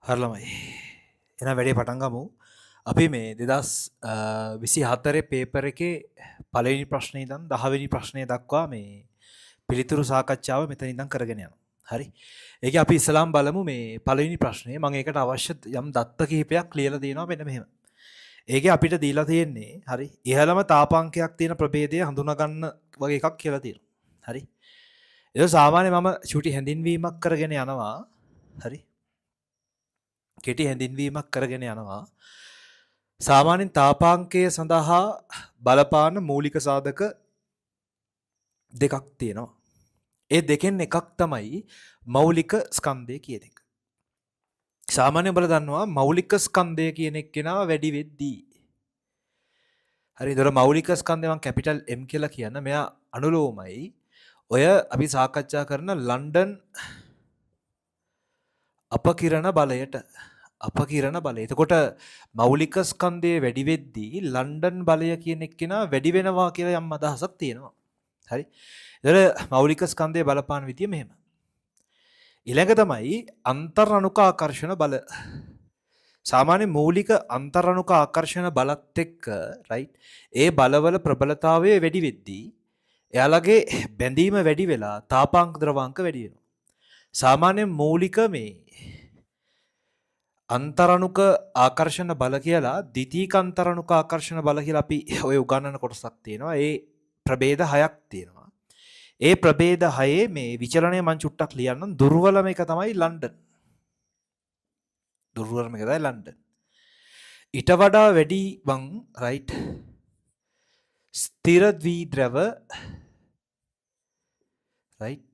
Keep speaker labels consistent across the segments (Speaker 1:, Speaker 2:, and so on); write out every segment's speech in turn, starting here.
Speaker 1: හරලමයි එන වැඩේ පටන්ගමු අපි මේ 2024 පේපර් එකේ පළවෙනි ප්‍රශ්නේ ඉඳන් 10වෙනි ප්‍රශ්නය දක්වා මේ පිළිතුරු සාකච්ඡාව මෙතන ඉඳන් කරගෙන යනවා. හරි. ඒකේ අපි ඉස්සලාම් බලමු මේ පළවෙනි ප්‍රශ්නේ. මම ඒකට අවශ්‍ය යම් දත්ත කිහිපයක් ලියලා දෙනවා මෙන්න මෙහෙම. ඒකේ අපිට දීලා තියෙන්නේ හරි ඉහළම තාපාංකයක් තියෙන ප්‍රභේදය හඳුනා ගන්න වගේ එකක් කියලා තියෙනවා. හරි. ඒක සාමාන්‍ය මම චුටි හැඳින්වීමක් කරගෙන යනවා. හරි. කෙටි හැඳින්වීමක් කරගෙන යනවා. සාමාන්‍යයෙන් තාපාංකය සඳහා බලපාන මූලික සාධක දෙකක් තියෙනවා. ඒ දෙකෙන් එකක් තමයි මෞලික ස්කන්ධය කියන එක. සාමාන්‍යයෙන් බල දන්නවා මෞලික ස්කන්ධය කියන එක්කෙනා වැඩි වෙද්දී. හරි ඒතර මෞලික ස්කන්ධය මම කැපිටල් M කියලා කියන මෙයා අනුලෝමයි. ඔය අපි සාකච්ඡා කරන ලන්ඩන් අපකිරණ බලයට අපකිරණ බලය. එතකොට මෞලික ස්කන්ධය වැඩි වෙද්දී ලන්ඩන් බලය කියන එක්කෙනා වැඩි වෙනවා කියලා යම් අදහසක් තියෙනවා. හරි. ඒතර මෞලික ස්කන්ධය බලපාන විදිය මෙහෙම. ඊළඟ තමයි අන්තර්-අණුක ආකර්ෂණ බල. සාමාන්‍ය මූලික අන්තර්-අණුක ආකර්ෂණ බලත් එක්ක රයිට් ඒ බලවල ප්‍රබලතාවය වැඩි වෙද්දී එයාලගේ බැඳීම වැඩි වෙලා තාපාංක ද්‍රවාංක වැඩි වෙනවා. සාමාන්‍ය මූලික මේ අන්තරණුක ආකර්ෂණ බල කියලා ද්විතීක අන්තරණුක ආකර්ෂණ බල කියලා අපි ඔය උගන්වන කොටසක් තියෙනවා. ඒ ප්‍රභේද 6ක් තියෙනවා. ඒ ප්‍රභේද 6 මේ විචලනය මම චුට්ටක් ලියන්නම්. දුර්වලම එක තමයි ලන්ඩන්. දුර්වලම එක තමයි ලන්ඩන්. ඊට වඩා වැඩි වං රයිට් ස්ථිර ද්විද්‍රව රයිට්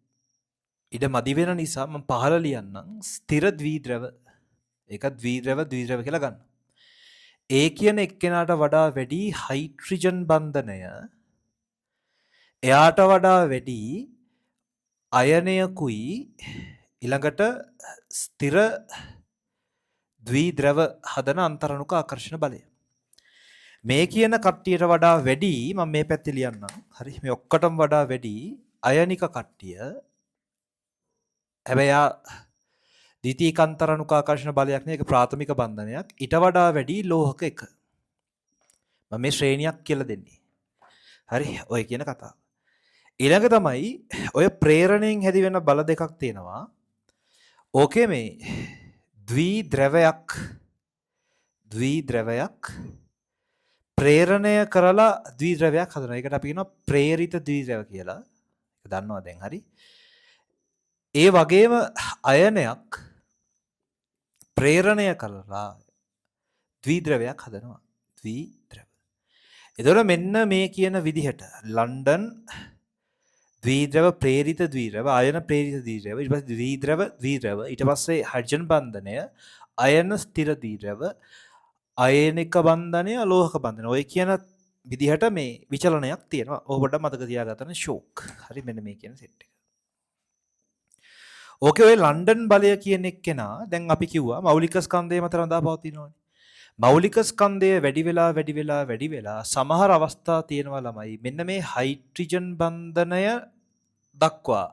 Speaker 1: ඉඩ මදි වෙන නිසා මම පහළ ලියන්නම් ස්ථිර ද්විද්‍රව ඒක ද්විද්‍රව කියලා ගන්න. ඒ කියන එක්කෙනාට වඩා වැඩි හයිඩ්‍රජන් බන්ධනය එයාට වඩා වැඩි අයනයකුයි ඊළඟට ස්ථිර ද්විද්‍රව හදන අන්තරණුක ආකර්ෂණ බලය. මේ කියන කට්ටියට වඩා වැඩි මම මේ පැත්තේ ලියන්නම්. හරි මේ ඔක්කොටම වඩා වැඩි අයනික කට්ටිය. හැබැයි ද්විතීක අන්තරණුක ආකර්ෂණ බලයක් නේ ඒක ප්‍රාථමික බන්ධනයක්. ඊට වඩා වැඩි ලෝහක එක. මම මේ ශ්‍රේණියක් කියලා දෙන්නේ. හරි ඔය කියන කතාව. ඊළඟ තමයි ඔය ප්‍රේරණයෙන් හැදි වෙන බල දෙකක් තියෙනවා. ඕකේ මේ ද්විද්‍රවයක් ප්‍රේරණය කරලා ද්විද්‍රවයක් හදනවා. ඒකට අපි කියනවා ප්‍රේරිත ද්විද්‍රව කියලා. ඒක දන්නවා දැන් හරි. ඒ වගේම අයනයක් ප්‍රේරණය කරලා ද්විද්‍රවයක් හදනවා. ද්විද්‍රව. එතකොට මෙන්න මේ කියන විදිහට ලන්ඩන් ද්විද්‍රව ප්‍රේරිත ද්විද්‍රව අයන ප්‍රේරිත ද්විද්‍රව ඊට පස්සේ ද්විද්‍රව ඊට පස්සේ හයිඩ්‍රජන් බන්ධනය අයන ස්ථිර ද්විද්‍රව අයනික බන්ධනය අලෝහක බන්ධනය ඔය කියන විදිහට මේ විචලනයක් තියෙනවා. ඔය පොඩ්ඩක් මතක තියාගන්න ෂෝක්. හරි මෙන්න මේ කියන සෙට් එක. ඕකේ ඔය ලන්ඩන් බලය කියන එක්කෙනා දැන් අපි කිව්වා මෞලික ස්කන්ධය මත රඳා පවතිනවානේ. මෞලික ස්කන්ධය වැඩි වෙලා සමහර අවස්ථා තියෙනවා ළමයි මෙන්න මේ හයිඩ්‍රජන් බන්ධනය දක්වා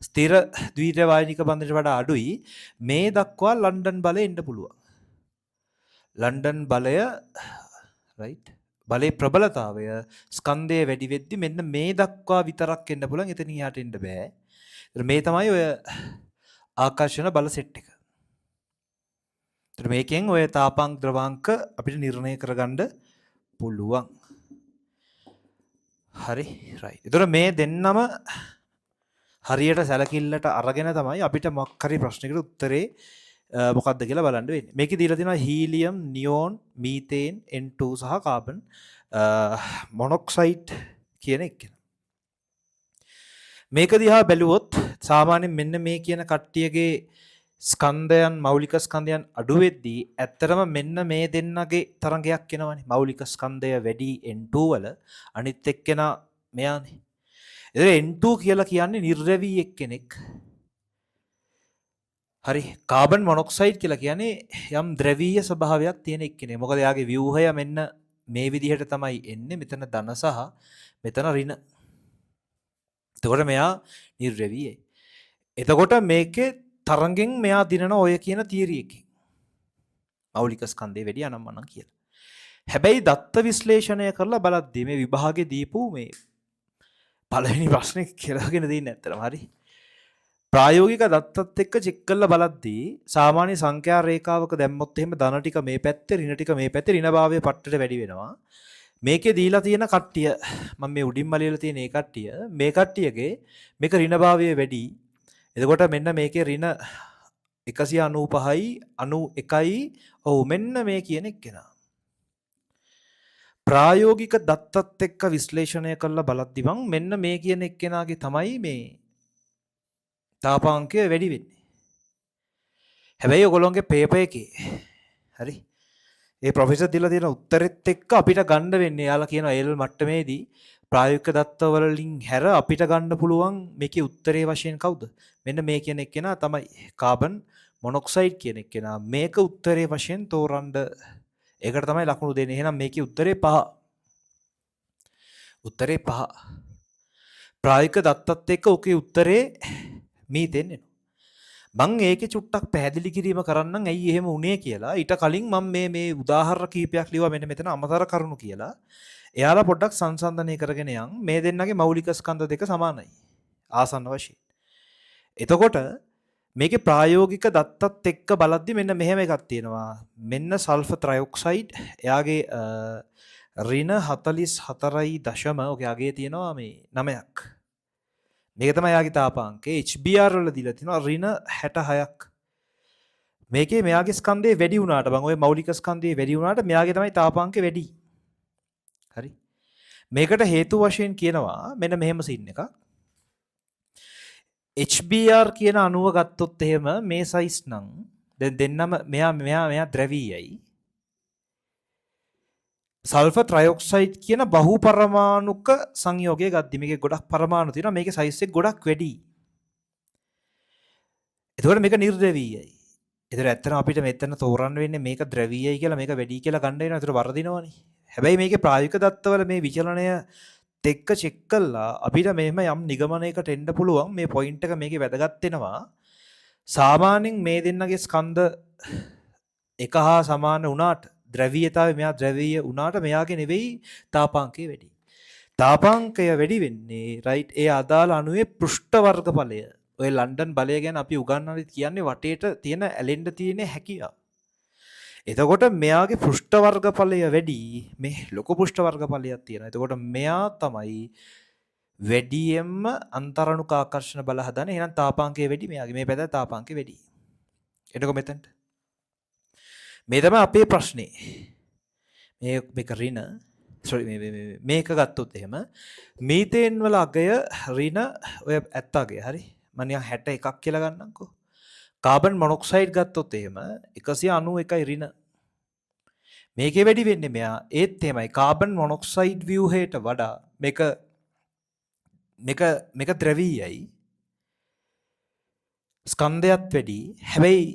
Speaker 1: ස්ථිර ද්විද්‍රව ආයනික බන්ධනයට වඩා අඩුයි. මේ දක්වා ලන්ඩන් බලය එන්න පුළුවන්. ලන්ඩන් බලය රයිට් බලේ ප්‍රබලතාවය ස්කන්ධය වැඩි වෙද්දි මෙන්න මේ දක්වා විතරක් එන්න පුළුවන්. එතනින් යාට එන්න බෑ. මේ තමයි ඔය ආකර්ෂණ බල සෙට් එක. මේකෙන් ඔය තාපාංක ද්‍රවාංක අපිට නිර්ණය කරගන්න පුළුවන්. හරි රයිට්. ඒතර මේ දෙන්නම හරියට සැලකිල්ලට අරගෙන තමයි අපිට මොකක් හරි ප්‍රශ්නයකට උත්තරේ මොකක්ද කියලා බලන්න වෙන්නේ. මේකේ දීලා තියෙනවා හීලියම්, නියෝන්, මීතේන්, N2 සහ කාබන් මොනොක්සයිඩ් කියන එක. මේක දිහා බැලුවොත් සාමාන්‍යයෙන් මෙන්න මේ කියන කට්ටියගේ ස්කන්ධයන් මෞලික ස්කන්ධයන් අඩු වෙද්දී ඇත්තටම මෙන්න මේ දෙන්නගේ තරංගයක් එනවනේ. මෞලික ස්කන්ධය වැඩි N2 වල අනිත් එක්කෙනා මෙයානේ. එතන N2 කියලා කියන්නේ නිර්ද්‍රවී එක්කෙනෙක්. හරි කාබන් මොනොක්සයිඩ් කියලා කියන්නේ යම් ද්‍රවීය ස්වභාවයක් තියෙන එක්කෙනෙක්. මොකද එයාගේ ව්‍යුහය මෙන්න මේ විදිහට තමයි එන්නේ. මෙතන ධන සහ මෙතන ඍණ. එතකොට මෙයා නිර්ද්‍රවීයි. එතකොට මේකේ තරගෙන් මෙයා දිනන ඔය කියන තියරි එකකින් මෞලික ස්කන්ධය වැඩි අනම්මනම් කියලා. හැබැයි දත්ත විශ්ලේෂණය කරලා බලද්දී මේ විභාගේ දීපු මේ පළවෙනි ප්‍රශ්නේ කියලාගෙන දෙන්නේ නැත්තරම හරි. ප්‍රායෝගික දත්තත් එක්ක චෙක් කරලා බලද්දී සාමාන්‍ය සංඛ්‍යා රේඛාවක දැම්මොත් එහෙම ධන ටික මේ පැත්තේ ඍණ ටික මේ පැත්තේ ඍණ භාවයේ පට්ටට වැඩි වෙනවා. මේකේ දීලා තියෙන කට්ටිය මම මේ උඩින්ම ලියලා තියෙන මේ කට්ටිය මේ කට්ටියගේ මේක ඍණ භාවයේ වැඩි. එතකොට මෙන්න මේකේ ඍණ 195යි 91යි ඔව් මෙන්න මේ කියන එක්කෙනා. ප්‍රායෝගික දත්තත් එක්ක විශ්ලේෂණය කරලා බලද්දි මං මෙන්න මේ කියන එක්කෙනාගේ තමයි මේ තාපාංකය වැඩි වෙන්නේ. හැබැයි ඔයගොල්ලෝගේ පේපර් එකේ හරි ඒ ප්‍රොෆෙසර් දීලා තියෙන උත්තරෙත් එක්ක අපිට ගන්න වෙන්නේ යාලා කියන ඒල් මට්ටමේදී ප්‍රායෝගික දත්ත වලින් හැර අපිට ගන්න පුළුවන් මේකේ උත්තරේ වශයෙන් කවුද? මෙන්න මේ කියන එක්කෙනා තමයි කාබන් මොනොක්සයිඩ් කියන එක්කෙනා. මේක උත්තරේ වශයෙන් තෝරන්න ඒකට තමයි ලකුණු දෙන්නේ. එහෙනම් මේකේ උත්තරේ 5. උත්තරේ 5. ප්‍රායෝගික දත්තත් එක්ක ඔකේ උත්තරේ මීතෙන් එනවා. මං ඒකේ චුට්ටක් පැහැදිලි කිරීම කරන්නම් ඇයි එහෙම වුනේ කියලා. ඊට කලින් මම මේ උදාහරණ කීපයක් ලියුවා මෙන්න මෙතන අමතර කරුණු කියලා. එයාලා පොඩ්ඩක් සංසන්දනය කරගෙන යන්. මේ දෙන්නගේ මෞලික ස්කන්ධ දෙක සමානයි. ආසන්න වශයෙන්. එතකොට මේකේ ප්‍රායෝගික දත්තත් එක්ක බලද්දි මෙන්න මෙහෙම එකක් තියෙනවා. මෙන්න සල්ෆර් ට්‍රයොක්සයිඩ් එයාගේ ඍණ 44.0 ඔකේ අගේ තියෙනවා මේ 9ක්. මේක තමයි යාගේ තාපාංකය. HBr වල දීලා තිනවා ඍණ 66ක්. මේකේ මෙයාගේ ස්කන්ධය වැඩි වුණාට බං ඔය මෞලික ස්කන්ධය වැඩි වුණාට මෙයාගේ තමයි තාපාංකය වැඩි. හරි. මේකට හේතු වශයෙන් කියනවා මෙන්න මෙහෙම සින් එකක්. HBr කියන අණුව ගත්තොත් එහෙම මේ සයිස් නම් දැන් දෙන්නම මෙයා ද්‍රවීයයි. සල්ෆර් ට්‍රයොක්සයිඩ් කියන බහු පරමාණුක සංයෝගය ගද්දි මේකේ ගොඩක් පරමාණු තියෙනවා. මේකේ සයිස් එක ගොඩක් වැඩි. එතකොට මේක නිර්ද්‍රවීයයි. ඒතර ඇත්තටම අපිට මෙතන තෝරන්න වෙන්නේ මේක ද්‍රවීයයි කියලා මේක වැඩි කියලා ගන්න වෙනවා. ඒතර වරදිනවනේ. හැබැයි මේකේ ප්‍රායෝගික දත්තවල මේ විචලනය දෙක චෙක් කළා අපිට මෙහෙම යම් නිගමනයකට එන්න පුළුවන්. මේ පොයින්ට් එක මේකේ වැදගත් වෙනවා. සාමාන්‍යයෙන් මේ දෙන්නගේ ස්කන්ධ එක හා සමාන වුණාට ද්‍රවීයතාවය මෙයා ද්‍රවීය වුණාට මෙයාගේ නෙවෙයි තාපාංකය වැඩි. තාපාංකය වැඩි වෙන්නේ රයිට් ඒ අදාළ අණුවේ පෘෂ්ඨ වර්ගඵලය. ඔය ලන්ඩන් බලය ගැන අපි උගන්වන්නේ කියන්නේ වටේට තියෙන ඇලෙන්න තියෙන හැකියාව. එතකොට මෙයාගේ පෘෂ්ඨ වර්ගඵලය වැඩි මේ ලොකු පෘෂ්ඨ වර්ගඵලයක් තියෙනවා. එතකොට මෙයා තමයි වැඩියෙන්ම අන්තරණුක ආකර්ෂණ බල හදන. එහෙනම් තාපාංකය වැඩි මෙයාගේ මේ පැත්ත තාපාංකය වැඩි. එතකොට මෙතනට මේ තමයි අපේ ප්‍රශ්නේ. මේක ඍණ මේක ගත්තොත් එහෙම මීතේන් වල අගය ඍණ ඔය 70 අගය හරි මම නිකන් 61ක් කියලා ගන්නම්කෝ. කාබන් මොනොක්සයිඩ් ගත්තොත් එහෙම 191යි ඍණ. මේකේ වැඩි වෙන්නේ මෙයා ඒත් එහෙමයි කාබන් මොනොක්සයිඩ් ව්‍යුහයට වඩා මේක ද්‍රවීයයි. ස්කන්ධයත් වැඩි. හැබැයි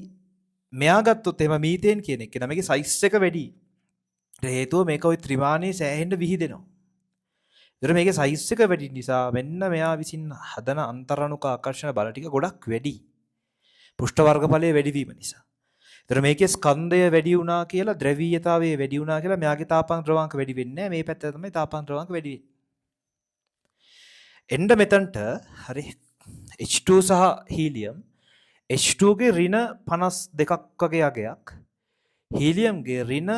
Speaker 1: මෙයා ගත්තොත් එහෙම මීතේන් කියන එක නමගේ සයිස් එක වැඩි. හේතුව මේක ওই ත්‍රිමාණයේ සෑහෙන්න විහිදෙනවා. ඒතර මේකේ සයිස් එක වැඩි නිසා මෙන්න මෙයා විසින් හදන අන්තරණුක ආකර්ෂණ බල ටික ගොඩක් වැඩි. පෘෂ්ඨ වර්ගඵලයේ වැඩි වීම නිසා. ඒතර මේකේ ස්කන්ධය වැඩි වුණා කියලා ද්‍රවීයතාවයේ වැඩි වුණා කියලා මෙයාගේ තාපාංක ද්‍රවාංක වැඩි වෙන්නේ නැහැ. මේ පැත්තට තමයි තාපාංක ද්‍රවාංක වැඩි වෙන්නේ. එන්න මෙතනට හරි H2 සහ හීලියම් H2 ගේ ඍණ 52ක් වගේ අගයක් හීලියම්ගේ ඍණ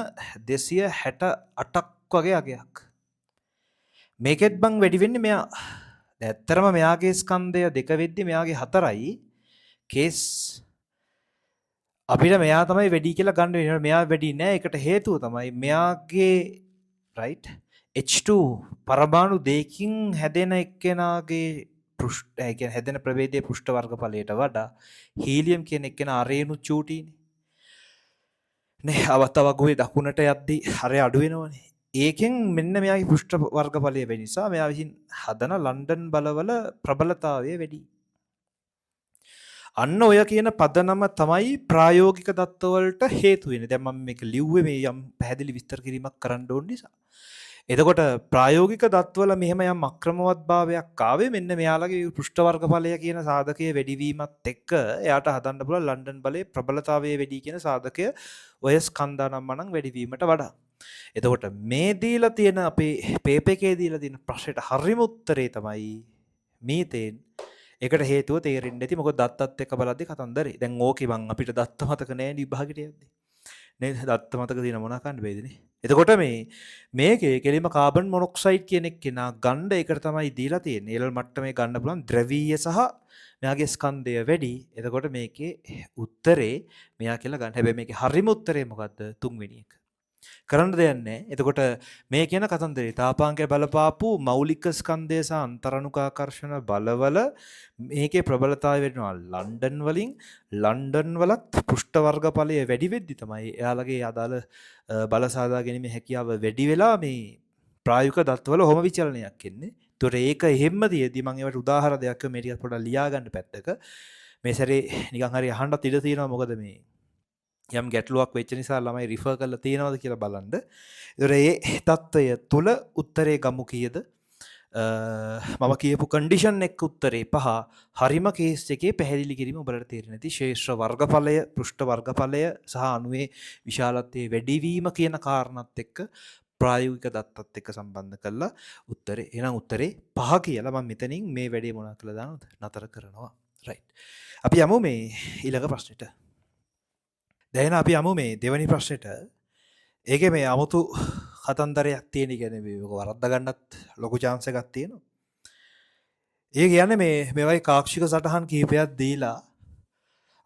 Speaker 1: 268ක් වගේ අගයක්. මේකෙත් බං වැඩි වෙන්නේ මෙයා. ඇත්තරම මෙයාගේ ස්කන්ධය 2 වෙද්දි මෙයාගේ 4යි. කේස් අපිට මෙයා තමයි වැඩි කියලා ගන්න වෙනවා. මෙයා වැඩි නෑ. ඒකට හේතුව තමයි මෙයාගේ රයිට් H2 පරමාණු දෙකකින් හැදෙන එක්කෙනාගේ පෘෂ්ඨ ඒ කියන්නේ හැදෙන ප්‍රභේදයේ පෘෂ්ඨ වර්ගඵලයට වඩා හීලියම් කියන එක්කෙනා අරේනු චූටිනේ. නේ අවතවගුවේ දකුණට යද්දි හරය අඩු වෙනවනේ. ඒකෙන් මෙන්න මෙයාගේ පෘෂ්ඨ වර්ගඵලය වෙන නිසා මෙයා විසින් හදන ලන්ඩන් බලවල ප්‍රබලතාවය වැඩි. අන්න ඔය කියන පදනම තමයි ප්‍රායෝගික දත්ත වලට හේතු වෙන්නේ. දැන් මම මේක ලිව්වේ මේ යම් පැහැදිලි විස්තර කිරීමක් කරන්න ඕන නිසා. එතකොට ප්‍රායෝගික දත්වල මෙහෙම යම් අක්‍රමවත්භාවයක් ආවේ මෙන්න මෙයාලගේ පෘෂ්ඨ වර්ගඵලය කියන සාධකයේ වැඩිවීමත් එක්ක එයාට හදන්න පුළුවන් ලන්ඩන් බලයේ ප්‍රබලතාවයේ වැඩි කියන සාධකය ඔය ස්කන්ධානම්මනම් වැඩිවීමට වඩා. එතකොට මේ දීලා තියෙන අපේ පේපර් එකේ දීලා තියෙන ප්‍රශ්නෙට හරිම උත්තරේ තමයි මීතේන්. ඒකට හේතුව තේරෙන්නේ නැති මොකද දත්තත් එක්ක බලද්දි කතන්දරේ. දැන් ඕකේ මං අපිට දත්ත මතක නැහැ විභාගෙට යද්දි. නේද? දත්ත මතක තියෙන මොනවා කන්න බෑදනේ. එතකොට මේකේ කෙලිම කාබන් මොනොක්සයිඩ් කියන එක කෙනා ගන්න ඒකට තමයි දීලා තියෙන්නේ. එළල් මට්ටමේ ගන්න පුළුවන් ද්‍රවීය සහ මෙයාගේ ස්කන්ධය වැඩි. එතකොට මේකේ උත්තරේ මෙයා කියලා ගන්න. හැබැයි මේකේ හරිම උත්තරේ මොකද්ද? තුන්වෙනි එක. කරන්න දෙයක් නැහැ. එතකොට මේ කියන කතන්දරේ තාපාංකය බලපාපු මෞලික ස්කන්ධය සහ අන්තරණුකාකර්ෂණ බලවල මේකේ ප්‍රබලතාවය වෙනවා ලන්ඩන් වලින්. ලන්ඩන් වලත් පෘෂ්ඨ වර්ගඵලය වැඩි වෙද්දි තමයි එයාලගේ අදාළ බල සාදා ගැනීමේ හැකියාව වැඩි වෙලා මේ ප්‍රායෝගික දත්වල ඔහොම විචලනයක් එන්නේ. ඒතොර ඒක එහෙම්ම තියෙද්දි මම ඒවට උදාහරණයක් මේ ටිකක් පොඩ්ඩක් ලියා ගන්න පැත්තක මේ සැරේ නිකන් හරි අහන්නත් ඉඩ තියෙනවා මොකද මේ යම් ගැටලුවක් වෙච්ච නිසා ළමයි රිෆර් කරලා තියෙනවද කියලා බලන්න. ඒතොර ඒ தত্ত্বය තුල උත්තරේ ගමු කීයද? මම කියපු කන්ඩිෂන් එක උත්තරේ 5 හරිම කේස් එකේ පැහැදිලි කිරීම ඔබලට තේරෙන්නේ නැති ශේෂ්ත්‍ර වර්ගඵලය පෘෂ්ඨ වර්ගඵලය සහ අණුවේ විශාලත්වයේ වැඩිවීම කියන කාරණාත් එක්ක ප්‍රායෝගික දත්තත් එක්ක සම්බන්ධ කරලා උත්තරේ එහෙනම් උත්තරේ 5 කියලා මම මෙතනින් මේ වැඩේ මොනවා කියලා දානවද නතර කරනවා. රයිට්. අපි යමු මේ ඊළඟ ප්‍රශ්නෙට. දැන් අපි යමු මේ දෙවැනි ප්‍රශ්නෙට. ඒකේ මේ 아무තු කතන්දරයක් තියෙන කියන්නේ මේක වරද්දා ගන්නත් ලොකු chance එකක් තියෙනවා. ඒ කියන්නේ මේ වගේ කාක්ෂික සටහන් කිහිපයක් දීලා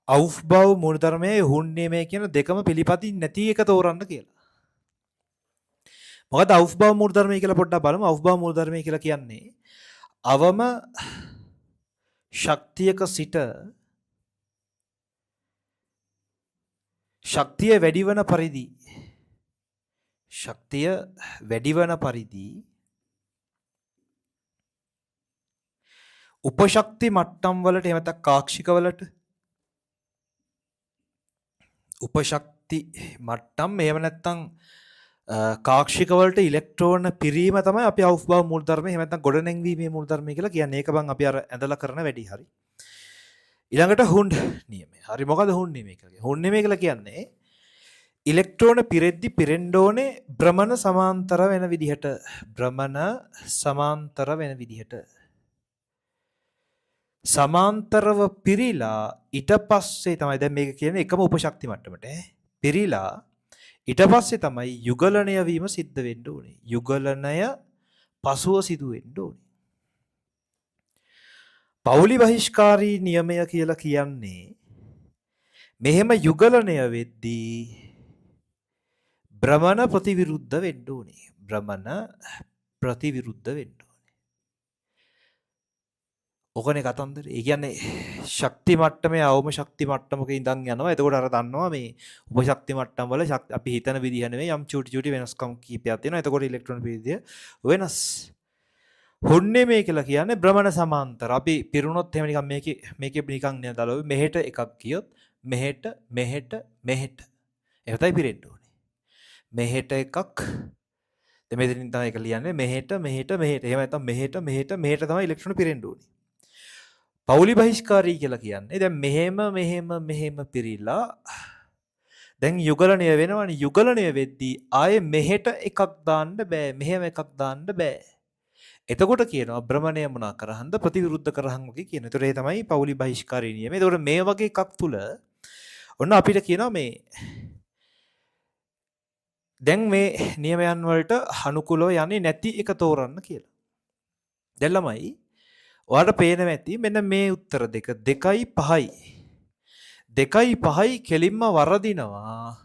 Speaker 1: අවුෆ්බව් මූලධර්මයේ හුන්නේමේ කියන දෙකම පිළිපදින් නැති එක තෝරන්න කියලා. මොකද අවුෆ්බව් මූලධර්මය කියලා පොඩ්ඩක් බලමු. අවුෆ්බව් මූලධර්මය කියලා කියන්නේ අවම ශක්තියක සිට ශක්තිය වැඩිවන පරිදි උපශක්ති මට්ටම් වලට එහෙම නැත්නම් කාක්ෂික වලට උපශක්ති මට්ටම් එහෙම නැත්නම් කාක්ෂික වලට ඉලෙක්ට්‍රෝන පිරීම තමයි අපි අවුෆ්බව් මූලධර්මය එහෙම නැත්නම් ගොඩනැංවීමේ මූලධර්මය කියලා කියන්නේ. ඒක බං අපි අර ඇඳලා කරන වැඩි හරි. ඊළඟට හුන්ඩ් නියමය. හරි මොකද හුන්ඩ් නියමය කියලා? හුන්ඩ් නියමය කියලා කියන්නේ ඉලෙක්ට්‍රෝන පිරෙද්දි පිරෙන්න ඕනේ භ්‍රමණ සමාන්තර වෙන විදිහට සමාන්තරව පිරීලා ඊට පස්සේ තමයි දැන් මේක කියන්නේ එකම උපශක්ති මට්ටමට පිරීලා ඊට පස්සේ තමයි යුගලනය වීම සිද්ධ වෙන්න ඕනේ. යුගලනය පසුව සිදු වෙන්න ඕනේ. පෞලි බහිෂ්කාරී නියමය කියලා කියන්නේ මෙහෙම යුගලනය වෙද්දී භ්‍රමණ ප්‍රතිවිරුද්ධ වෙන්න ඕනේ. ඔකනේ කතන්දරේ. ඒ කියන්නේ ශක්ති මට්ටමේ අවම ශක්ති මට්ටමක ඉඳන් යනවා. එතකොට අර දන්නවා මේ උපශක්ති මට්ටම් වල අපි හිතන විදිහ නෙවෙයි යම් චූටි වෙනස්කම් කීපයක් තියෙනවා. එතකොට ඉලෙක්ට්‍රෝන පිරිදිය වෙනස්. හුන්නේ මේ කියලා කියන්නේ භ්‍රමණ සමාන්තර. අපි පිරුණොත් එහෙම නිකන් මේකේ නිකන් නේදලෝ මෙහෙට එකක් කියොත් මෙහෙට එහෙමයි පිරෙන්න ඕනේ. මෙහෙට එකක් දැන් මෙතනින් තමයි ඒක ලියන්නේ මෙහෙට එහෙම නැත්නම් මෙහෙට තමයි ඉලෙක්ට්‍රෝන පිරෙන්න ඕනේ. පෞලි බහිෂ්කාරී කියලා කියන්නේ දැන් මෙහෙම පිරීලා දැන් යුගලණය වෙනවනේ. යුගලණය වෙද්දී ආයේ මෙහෙට එකක් දාන්න බෑ. මෙහෙම එකක් දාන්න බෑ. එතකොට කියනවා භ්‍රමණය මොනා කරහන්ද ප්‍රතිවිරුද්ධ කරහන් වගේ කියනවා. ඒතර ඒ තමයි පෞලි බහිෂ්කාරී නියමය. ඒතකොට මේ වගේ එකක් තුල ඔන්න අපිට කියනවා මේ දැන් මේ නියමයන් වලට අනුකූලව යන්නේ නැති එක තෝරන්න කියලා. දැන් ළමයි ඔයාලට පේනවා ඇති මෙන්න මේ උත්තර දෙක 2.5යි. 2.5යි කෙලින්ම වරදිනවා.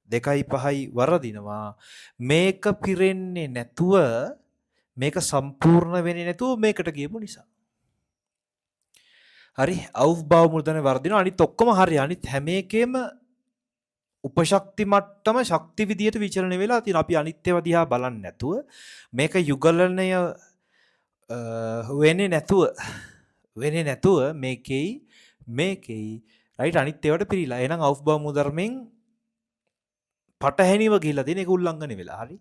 Speaker 1: 2.5යි වරදිනවා. මේක පිරෙන්නේ නැතුව මේක සම්පූර්ණ වෙන්නේ නැතුව මේකට ගියපු නිසා. හරි අවුෆ්බව් මුල්තනේ වරදිනවා. අනිත් ඔක්කොම හරි. අනිත් හැම එකෙම උපශක්ති මට්ටම ශක්ති විදියට විචලනය වෙලා තියෙනවා. අපි අනිත් ඒවා දිහා බලන්නේ නැතුව මේක යුගලනය වෙන්නේ නැතුව මේකෙයි රයිට් අනිත් ඒවාට පිරීලා. එහෙනම් අවුෆ්බව් මූලධර්මයෙන් පටහැනිව ගිහිල්ලා තියෙන එක උල්ලංඝනය වෙලා. හරි.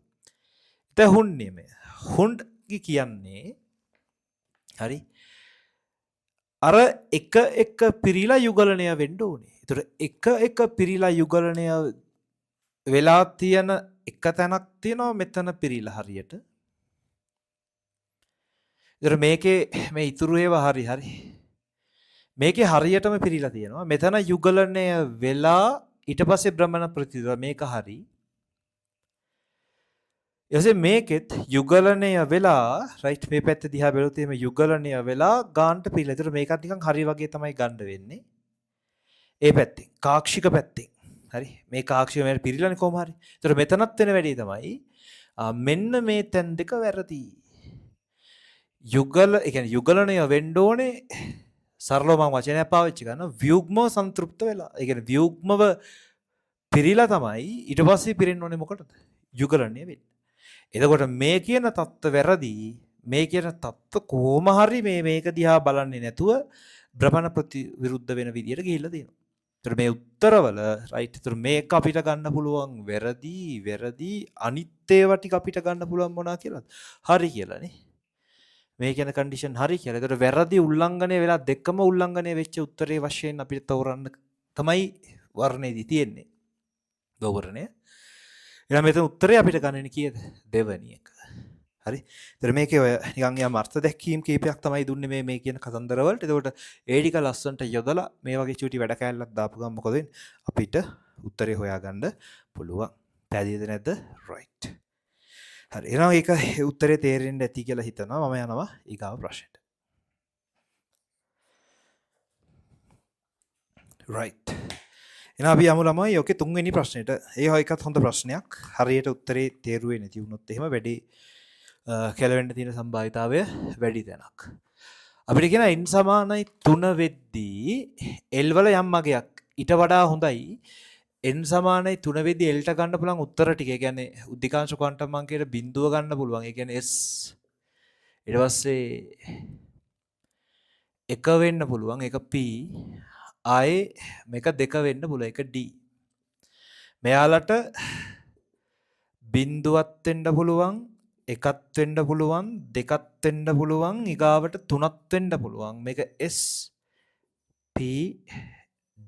Speaker 1: දැන් හුන් නියමය. හුන් කියන්නේ හරි අර එක පිරීලා යුගලණය වෙන්න ඕනේ. ඒතර එක පිරීලා යුගලණය වෙලා තියෙන එක තැනක් තියෙනවා මෙතන පිරීලා හරියට. ඒතර මේකේ මේ ඉතුරු ඒවා හරි. මේකේ හරියටම පිරීලා තියෙනවා. මෙතන යුගලණය වෙලා ඊට පස්සේ භ්‍රමණ ප්‍රතිපද මේක හරි. එසේ මේකෙත් යුගලණය වෙලා රයිට් මේ පැත්ත දිහා බැලුවොත් එහෙම යුගලණය වෙලා ගාන්ට පිළිලා. ඒතර මේකත් නිකන් හරි වගේ තමයි ගන්න වෙන්නේ. ඒ පැත්තෙන් කාක්ෂික පැත්තෙන්. හරි මේ කාක්ෂික මේකට පිළිලානේ කොහොම හරි. ඒතර මෙතනත් වෙන වැඩේ තමයි මෙන්න මේ තැන් දෙක වැරදි. ඒ කියන්නේ යුගලණය වෙන්න ඕනේ සරලව මම වචනයක් පාවිච්චි කරනවා ව්‍යුග්මව සන්තුෂ්ත වෙලා. ඒ කියන්නේ ව්‍යුග්මව පිරීලා තමයි ඊට පස්සේ පිරෙන්න ඕනේ මොකටද? යුගලණය වෙන්න. එතකොට මේ කියන தত্ত্ব වැරදි. මේ කියන தত্ত্ব කොහොම හරි මේක දිහා බලන්නේ නැතුව භ්‍රමණ ප්‍රතිවිරුද්ධ වෙන විදියට ගිහිල්ලා තියෙනවා. ඒතර මේ උත්තරවල රයිට් ඒතර මේක අපිට ගන්න පුළුවන් වැරදි අනිත් ඒවා ටික අපිට ගන්න පුළුවන් මොනවා කියලාද? හරි කියලානේ. මේ කියන කන්ඩිෂන් හරි කියලා. ඒතර වැරදි උල්ලංඝනය වෙලා දෙකම උල්ලංඝනය වෙච්ච උත්තරේ වශයෙන් අපිට තෝරන්න තමයි වර්ණයේදී තියෙන්නේ. දෝවරණය. එහෙනම් මෙතන උත්තරේ අපිට ගන්න කීයද? දෙවැනි එක. හරි. ඒතර මේකේ ඔය නිකන් යම් අර්ථ දැක්වීම් කීපයක් තමයි දුන්නේ මේ කියන කතන්දර වලට. එතකොට ඒ ටික ලස්සනට යොදලා මේ වගේ චූටි වැඩ කෑල්ලක් දාපු ගමන් මොකද වෙන්නේ? අපිට උත්තරේ හොයාගන්න පුළුවන්. පැහැදිලිද නැද්ද? right. හරි. එහෙනම් ඒක උත්තරේ තේරෙන්න ඇති කියලා හිතනවා. මම යනවා ඊගාව ප්‍රශ්නෙට. right. එහෙනම් අපි යමු ළමයි ඔකේ තුන්වෙනි ප්‍රශ්නෙට. ඒකත් හොඳ ප්‍රශ්නයක්. හරියට උත්තරේ තේරුවේ නැති වුණොත් එහෙම වැඩි කෙලවෙන්න තියෙන සම්භාවිතාවය වැඩි තැනක්. අපිට කියන n සමානයි 3 වෙද්දී l වල යම් මගයක් ඊට වඩා හොඳයි n සමානයි 3 වෙද්දී l ට ගන්න පුළුවන් උත්තර ටික. ඒ කියන්නේ උද්දීකාංශ ක්වොන්ටම් අංකයට බිඳුව ගන්න පුළුවන්. ඒ කියන්නේ s ඊට පස්සේ 1 වෙන්න පුළුවන්. ඒක p ආයේ මේක 2 වෙන්න පුළුවන්. ඒක d. මෙයාලට බිඳුවක් වෙන්න පුළුවන්. එකක් වෙන්න පුළුවන්, දෙකක් වෙන්න පුළුවන්, ඊගාවට තුනක් වෙන්න පුළුවන්. මේක S P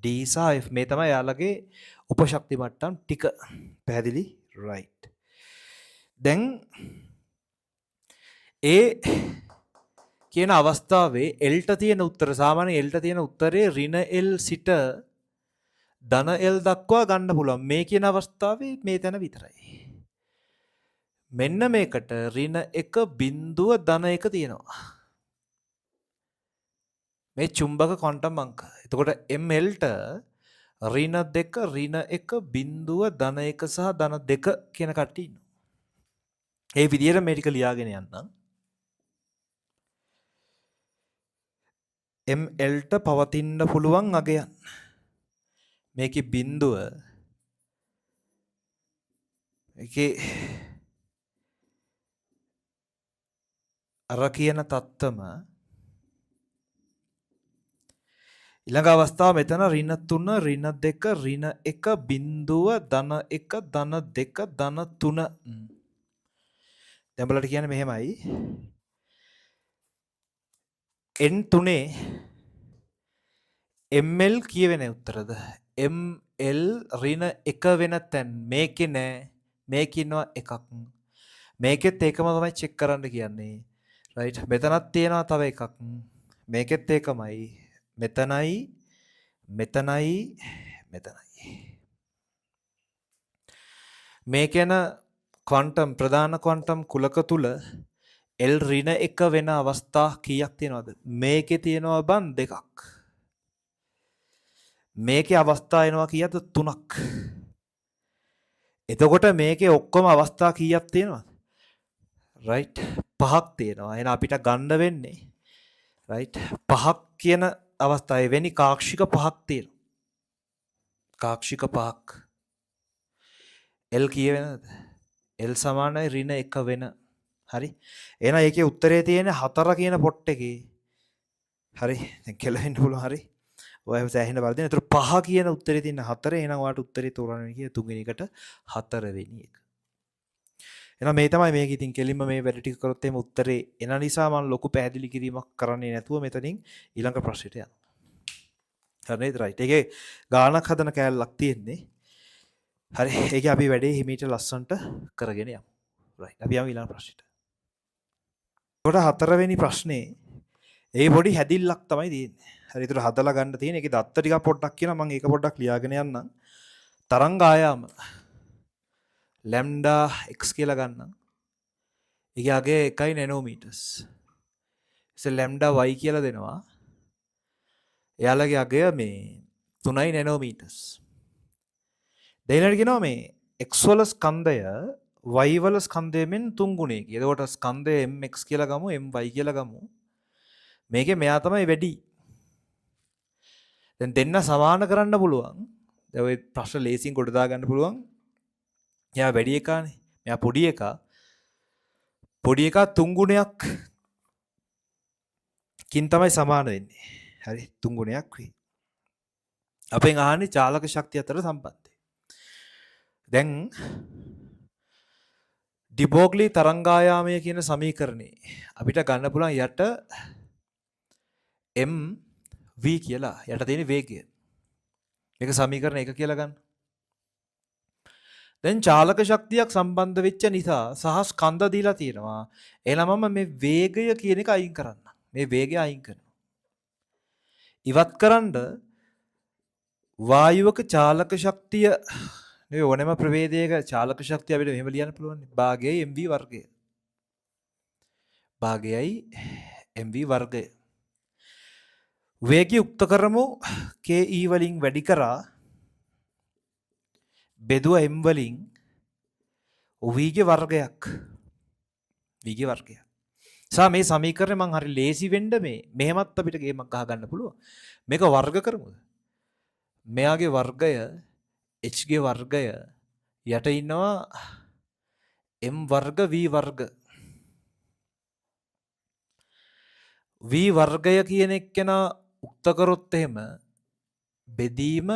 Speaker 1: D සහ F මේ තමයි යාළගේ උපශක්ති මට්ටම් ටික. පැහැදිලි? right. දැන් ඒ කියන අවස්ථාවේ L ට තියෙන උත්තර සාමාන්‍ය L ට තියෙන උත්තරේ ඍණ L සිට ධන L දක්වා ගන්න පුළුවන්. මේ කියන අවස්ථාවේ මේ තැන විතරයි. මෙන්න මේකට ඍණ 1 බිඳුව ධන 1 තියෙනවා. මේ චුම්බක ක්වොන්ටම් අංක. එතකොට ml ට ඍණ 2 ඍණ 1 බිඳුව ධන 1 සහ ධන 2 කියන කට්ටිය ඉන්නවා. ඒ විදිහට මේ ටික ලියාගෙන යන්නම්. ml ට පවතින්න පුළුවන් අගයන්. මේකේ බිඳුව ඒකේ අර කියන තත්ත්වම ඊළඟ අවස්ථාව මෙතන ඍණ 3 ඍණ 2 ඍණ 1 බිඳුව ධන 1 ධන 2 ධන 3. දැන් බලන්න කියන්නේ මෙහෙමයි. n3 ml කියවෙන උත්තරද? ml ඍණ 1 වෙන තැන් මේකේ නෑ. මේකේ ඉන්නවා එකක්. මේකෙත් ඒකම තමයි චෙක් කරන්න කියන්නේ. right මෙතනත් තියෙනවා තව එකක්. මේකෙත් ඒකමයි. මෙතනයි මේ කියන ක්වොන්ටම් ප්‍රධාන ක්වොන්ටම් කුලක තුල L ඍණ 1 වෙන අවස්ථා කීයක් තියෙනවද? මේකේ තියෙනවා බන් දෙකක්. මේකේ අවස්ථා එනවා කීයද? 3ක්. එතකොට මේකේ ඔක්කොම අවස්ථා කීයක් තියෙනවද? right 5ක් තියෙනවා. එහෙනම් අපිට ගන්න වෙන්නේ right 5ක් කියන අවස්ථාවේ වෙනි කාක්ෂික 5ක් තියෙනවා. කාක්ෂික 5ක්. L කීය වෙනද? L සමානයි ඍණ 1 වෙන. හරි. එහෙනම් ඒකේ උත්තරේ තියෙන්නේ 4 කියන පොට් එකේ. හරි. දැන් කෙලවෙන්න පුළුවන් හරි. ඔය සෑහෙන බල දෙන්න. ඒතර 5 කියන උත්තරේ තියෙන 4. එහෙනම් ඔයාලට උත්තරේ තෝරන්න කිය තුන්වෙනි එකට 4 වෙනි එක. එහෙනම් මේ තමයි මේක ඉතින් කෙලින්ම මේ වැඩ ටික කරොත් එimhe උත්තරේ එන නිසා මම ලොකු පැහැදිලි කිරීමක් කරන්නේ නැතුව මෙතනින් ඊළඟ ප්‍රශ්නෙට යනවා. හරි නේද? රයිට්. ඒකේ ගානක් හදන කෑල්ලක් තියෙන්නේ. හරි. ඒකේ අපි වැඩේ හිමීට ලස්සන්ට කරගෙන යමු. රයිට්. අපි යමු ඊළඟ ප්‍රශ්නෙට. ඒකට හතරවෙනි ප්‍රශ්නේ ඒ පොඩි හැදිල්ලක් තමයි තියෙන්නේ. හරි. ඒතර හදලා ගන්න තියෙන ඒකේ දත්ත ටිකක් පොඩ්ඩක් කියනවා මම ඒක පොඩ්ඩක් ලියාගෙන යන්නම්. තරංග ආයාම ලැම්ඩා x කියලා ගන්නම්. ඒකේ අගේ 1 නැනෝමීටර්ස්. ඉතින් ලැම්ඩා y කියලා දෙනවා. එයාලගේ අගය මේ 3 නැනෝමීටර්ස්. දෙයිනට කියනවා මේ x වල ස්කන්ධය y වල ස්කන්ධයෙන් 3 ගුණයකයි. එතකොට ස්කන්ධය mx කියලා ගමු my කියලා ගමු. මේකේ මෙයා තමයි වැඩි. දැන් දෙන්න සමාන කරන්න පුළුවන්. දැන් ඔය ප්‍රශ්න ලේසියෙන් කොට දා ගන්න පුළුවන්. එයා වැඩි එකානේ. මෙයා පොඩි එකා. පොඩි එකා 3 ගුණයක් කින් තමයි සමාන වෙන්නේ. හරි 3 ගුණයක් වෙයි. අපෙන් අහන්නේ චාලක ශක්තිය අතර සම්බන්ධය. දැන් ඩිබෝග්ලි තරංගායාමය කියන සමීකරණේ අපිට ගන්න පුළුවන් යට mv කියලා යට තියෙන වේගය. මේක සමීකරණ 1 කියලා ගන්න. දැන් චාලක ශක්තියක් සම්බන්ධ වෙච්ච නිසා සහ ස්කන්ධ දීලා තියෙනවා. එහෙනම් මම මේ වේගය කියන එක අයින් කරන්න. මේ වේගය අයින් කරනවා. ඉවත් කරන්න වායුවක චාලක ශක්තිය නේ ඕනෑම ප්‍රවේදයක චාලක ශක්තිය අපිට මෙහෙම ලියන්න පුළුවන්. භාගයයි mv වර්ගය. භාගයයි mv වර්ගය. වේගය උක්ත කරමු ke වලින් වැඩි කරා බෙදුව m වලින් v ගේ වර්ගයක්. v ගේ වර්ගයක්. සා මේ සමීකරණය මං හරි ලේසි වෙන්න මේ මෙහෙමත් අපිට ගේමක් ගහ ගන්න පුළුවන්. මේක වර්ග කරමුද? මෙයාගේ වර්ගය h ගේ වර්ගය යට ඉන්නවා m වර්ග v වර්ග. v වර්ගය කියන එක කෙනා උක්ත කරොත් එහෙම බෙදීම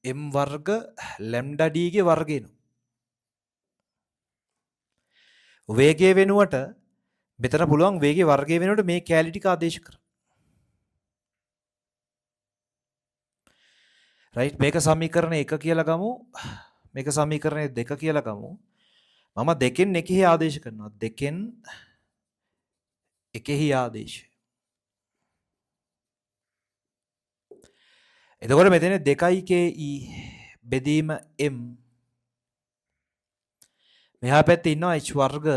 Speaker 1: m වර්ග ලැම්ඩා d ගේ වර්ගයන. වේගය වෙනුවට මෙතන පුළුවන් වේගයේ වර්ගය වෙනුවට මේ කැලි ටික ආදේශ කරන්න. රයිට් මේක සමීකරණ 1 කියලා ගමු. මේක සමීකරණය 2 කියලා ගමු. මම දෙකෙන් එකෙහි ආදේශ කරනවා. දෙකෙන් එකෙහි ආදේශ. එතකොට මෙතන 2යි ke බෙදීම m මෙහා පැත්තේ ඉන්නවා h වර්ග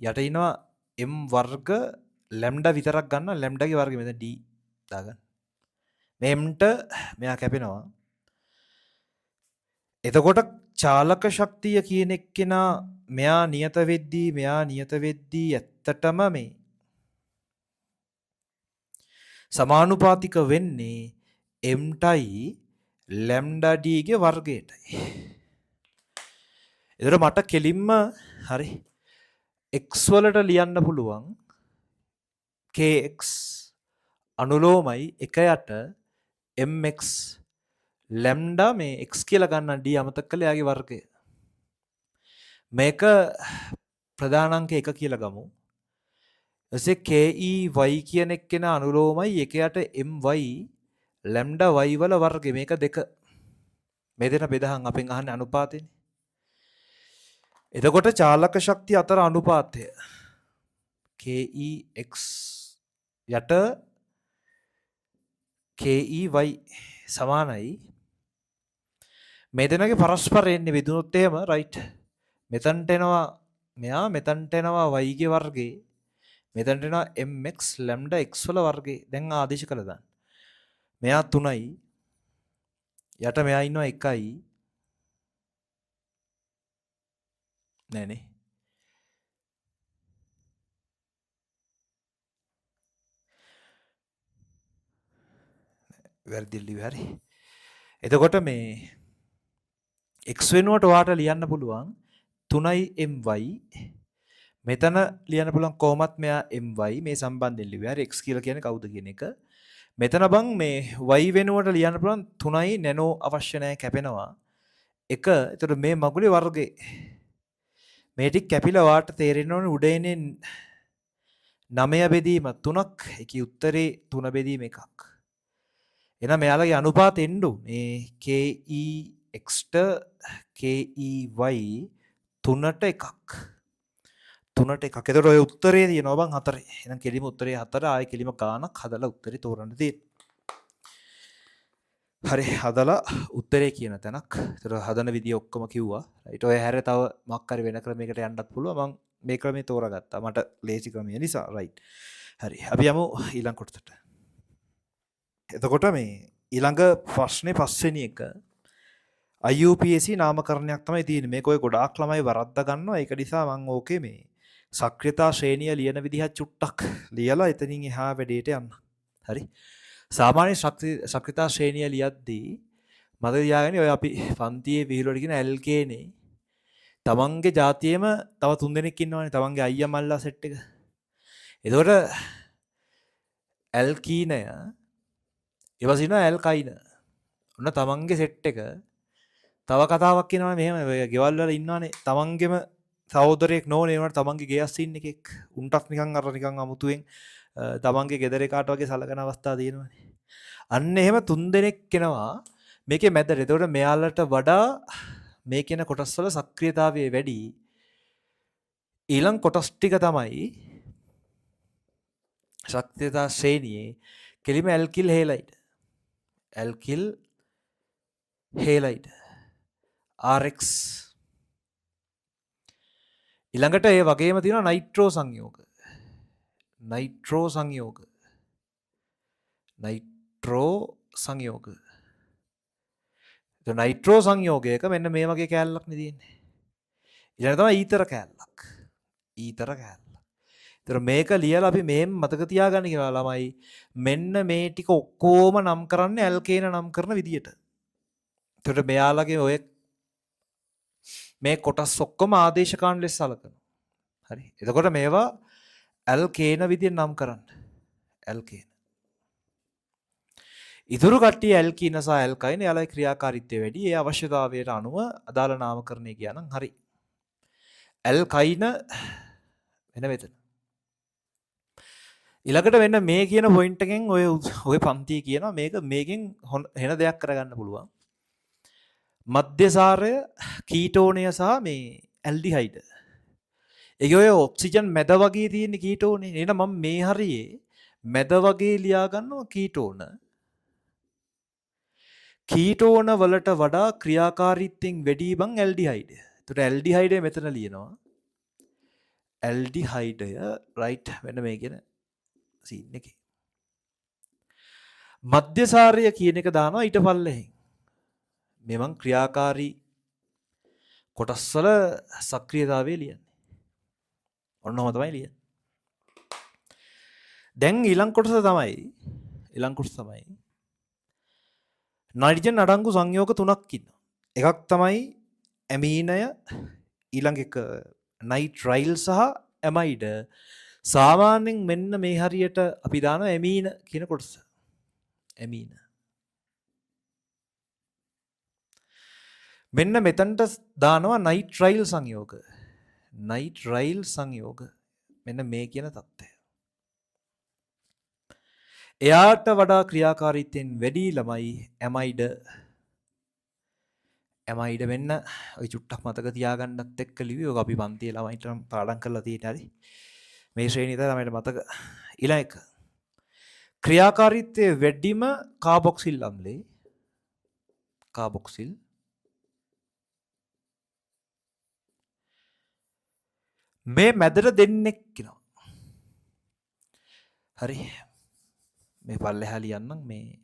Speaker 1: යට ඉන්නවා m වර්ග ලැම්ඩා විතරක් ගන්න ලැම්ඩාගේ වර්ගය මෙතන d දාගන්න. මේ m ට මෙයා කැපෙනවා. එතකොට චාලක ශක්තිය කියන එක්කෙනා මෙයා නියත වෙද්දී ඇත්තටම මේ සමානුපාතික වෙන්නේ m ටයි ලැම්ඩා d ගේ වර්ගයටයි. එතකොට මට කෙලින්ම හරි x වලට ලියන්න පුළුවන් kx අනුලෝමයි 1යට mx ලැම්ඩා මේ x කියලා ගන්න d අමතක කළා යාගේ වර්ගය. මේක ප්‍රධානාංක 1 කියලා ගමු. ඊටසේ ke y කියන එක්කෙනා අනුලෝමයි 1යට my ලැම්ඩා y වල වර්ගය මේක 2. මේ දෙන බෙදහන් අපෙන් අහන්නේ අනුපාතේනේ. එතකොට චාලක ශක්තිය අතර අනුපාතය kex යට key සමානයි මේ දෙනගේ පරස්පරයෙන් බෙදුනොත් එහෙම රයිට් මෙතනට එනවා මෙයා මෙතනට එනවා y ගේ වර්ගේ මෙතනට එනවා mx ලැම්ඩා x වල වර්ගේ දැන් ආදේශ කළා දාන්න මෙයා 3යි යට මෙයා ඉන්නවා 1යි නෑනේ වැරදිලි හරි එතකොට මේ x වෙනුවට ඔයාට ලියන්න පුළුවන් 3යි my මෙතන ලියන්න පුළුවන් කොහොමත් මෙයා my මේ සම්බන්ධයෙන් ලිව්වේ හරි x කියලා කියන්නේ කවුද කියන එක මෙතන බං මේ y වෙනුවට ලියන්න පුළුවන් 3යි නැනෝ අවශ්‍ය නැහැ කැපෙනවා 1 එතකොට මේ මගුලේ වර්ගේ මේ ටික කැපිලා වාට තේරෙන්න ඕනේ උඩ එන්නේ 9 බෙදීම 3ක්. ඒකේ උත්තරේ 3 බෙදීම 1ක්. එහෙනම් මෙයාලගේ අනුපාත එන්න උනේ KEX ට KEY 3ට 1ක්. 3ට 1ක්. ඒතකොට ඔය උත්තරේ තියෙනවා බං 4. එහෙනම් කෙලිම උත්තරේ 4 ආයේ කෙලිම ගානක් හදලා උත්තරේ තෝරන්න තියෙනවා. හරි හදලා උත්තරේ කියන තැනක්. ඒතර හදන විදිය ඔක්කොම කිව්වා. රයිට්. ඔය හැර තව මොකක් හරි වෙන ක්‍රමයකට යන්නත් පුළුවන්. මම මේ ක්‍රමේ තෝරාගත්තා. මට ලේසි ක්‍රමය නිසා. රයිට්. හරි. අපි යමු ඊළඟ කොටසට. එතකොට මේ ඊළඟ ප්‍රශ්නේ පස්වෙනි එක IUPAC නාමකරණයක් තමයි තියෙන්නේ. මේක ඔය ගොඩාක් ළමයි වරද්දා ගන්නවා. ඒක නිසා මම ඕකේ මේ සක්‍රියතා ශ්‍රේණිය ලියන විදිහත් චුට්ටක් ලියලා එතනින් එහා වැඩේට යන්න. හරි. සාමාන්‍ය සක්‍රියතා ශ්‍රේණිය ලියද්දී මතක තියාගන්න ඔය අපි පන්තියේ විහිළුවට කියන LK නේ. තමන්ගේ ජාතියේම තව 3 දෙනෙක් ඉන්නවනේ. තමන්ගේ අයියා මල්ලා සෙට් එක. එතකොට ඇල්කීනය ඊපස්සේ ඉන්නවා ඇල්කයින. ඔන්න තමන්ගේ සෙට් එක තව කතාවක් කියනවනේ මෙහෙම ඔය ගෙවල් වල ඉන්නවනේ තමන්ගේම සහෝදරයෙක් නෝනේ ඒනට තමන්ගේ ගෙයස් ඉන්න එකෙක්. උන්ටත් නිකන් අර නිකන් අමුතුවෙන් තමන්ගේ ගෙදර එකාට වගේ සලකන අවස්ථා තියෙනවනේ. අන්න එහෙම 3 දෙනෙක් එනවා මේකේ මැදට. එතකොට මෙයාලට වඩා මේ කියන කොටස් වල සක්‍රියතාවය වැඩි. ඊළඟ කොටස් ටික තමයි සක්‍රියතා ශ්‍රේණියේ කෙලිම ඇල්කිල් හේලයිඩ්. ඇල්කිල් හේලයිඩ් RX. ඊළඟට ඒ වගේම තියෙනවා නයිට්‍රෝ සංයෝග. නයිට්‍රෝ සංයෝග. නයිට්‍රෝ සංයෝග. ඒ නයිට්‍රෝ සංයෝගයක මෙන්න මේ වගේ කෑල්ලක් නේ තියෙන්නේ. ඊළඟ තමයි ඊතර කෑල්ලක්. ඊතර කෑල්ල. ඒතර මේක ලියලා අපි මෙහෙම මතක තියාගන්න කියලා ළමයි මෙන්න මේ ටික ඔක්කොම නම් කරන්නේ ඇල්කේන නම් කරන විදියට. ඒතර මෙයාලගේ ඔය මේ කොටස් ඔක්කොම ආදේශකාන් ලෙස සලකනවා. හරි. එතකොට මේවා ඇල්කේන විදියෙන් නම් කරන්න. ඇල්කේන. ඉතුරු කට්ටිය ඇල්කීන සහ ඇල්කයින යාලගේ ක්‍රියාකාරීත්වය වැඩි. ඒ අවශ්‍යතාවයට අනුව අදාළ නාමකරණය කියනනම් හරි. ඇල්කයින වෙන මෙතන. ඊළඟට වෙන්න මේ කියන පොයින්ට් එකෙන් ඔය පන්තිය කියනවා මේක මේකෙන් වෙන දෙයක් කරගන්න පුළුවන්. මධ්‍යසාරය කීටෝනය සහ මේ ඇල්ඩිහයිඩ්. ඒකේ ඔය ඔක්සිජන් මැද වගේ තියෙන කීටෝනේ. එහෙනම් මම මේ හරියේ මැද වගේ ලියා ගන්නවා කීටෝන. කීටෝන වලට වඩා ක්‍රියාකාරීත්වයෙන් වැඩි බං ඇල්ඩිහයිඩ්. ඒතකොට ඇල්ඩිහයිඩ් මෙතන ලියනවා. ඇල්ඩිහයිඩය රයිට් වෙන මේ කියන සීන් එකේ. මධ්‍යසාරය කියන එක දානවා ඊට පල්ලෙහෙන්. මේ මං ක්‍රියාකාරී කොටස් වල සක්‍රියතාවය ලියන්නේ. ඔන්නම තමයි ලියන්නේ. දැන් ඊළඟ කොටස තමයි නයිට්‍රජන් අඩංගු සංයෝග 3ක් ඉන්නවා. එකක් තමයි ඇමීනය, ඊළඟ එක නයිට්‍රයිල් සහ ඇමයිඩ. සාමාන්‍යයෙන් මෙන්න මේ හරියට අපි දානවා ඇමීන කියන කොටස. ඇමීන. මෙන්න මෙතනට දානවා නයිට්‍රයිල් සංයෝග. නයිට්‍රයිල් සංයෝග. මෙන්න මේ කියන தත්ත්වය. එයාට වඩා ක්‍රියාකාරීත්වයෙන් වැඩි ළමයි ඇමයිඩ. ඇමයිඩ වෙන්න ඔය චුට්ටක් මතක තියාගන්නත් එක්ක ලිව්වේ. ඔක අපි පන්තියේ ළමයිට පාඩම් කරලා තියෙන හරි. මේ ශ්‍රේණිය තමයි ළමයිට මතක. ඊළඟ එක. ක්‍රියාකාරීත්වයේ වැඩිම කාබොක්සිල් අම්ලේ. කාබොක්සිල්. මේ මැදට දෙන්නෙක් ඉනවා. හරි. මේ පල්ලෙහා ලියන්නම් මේ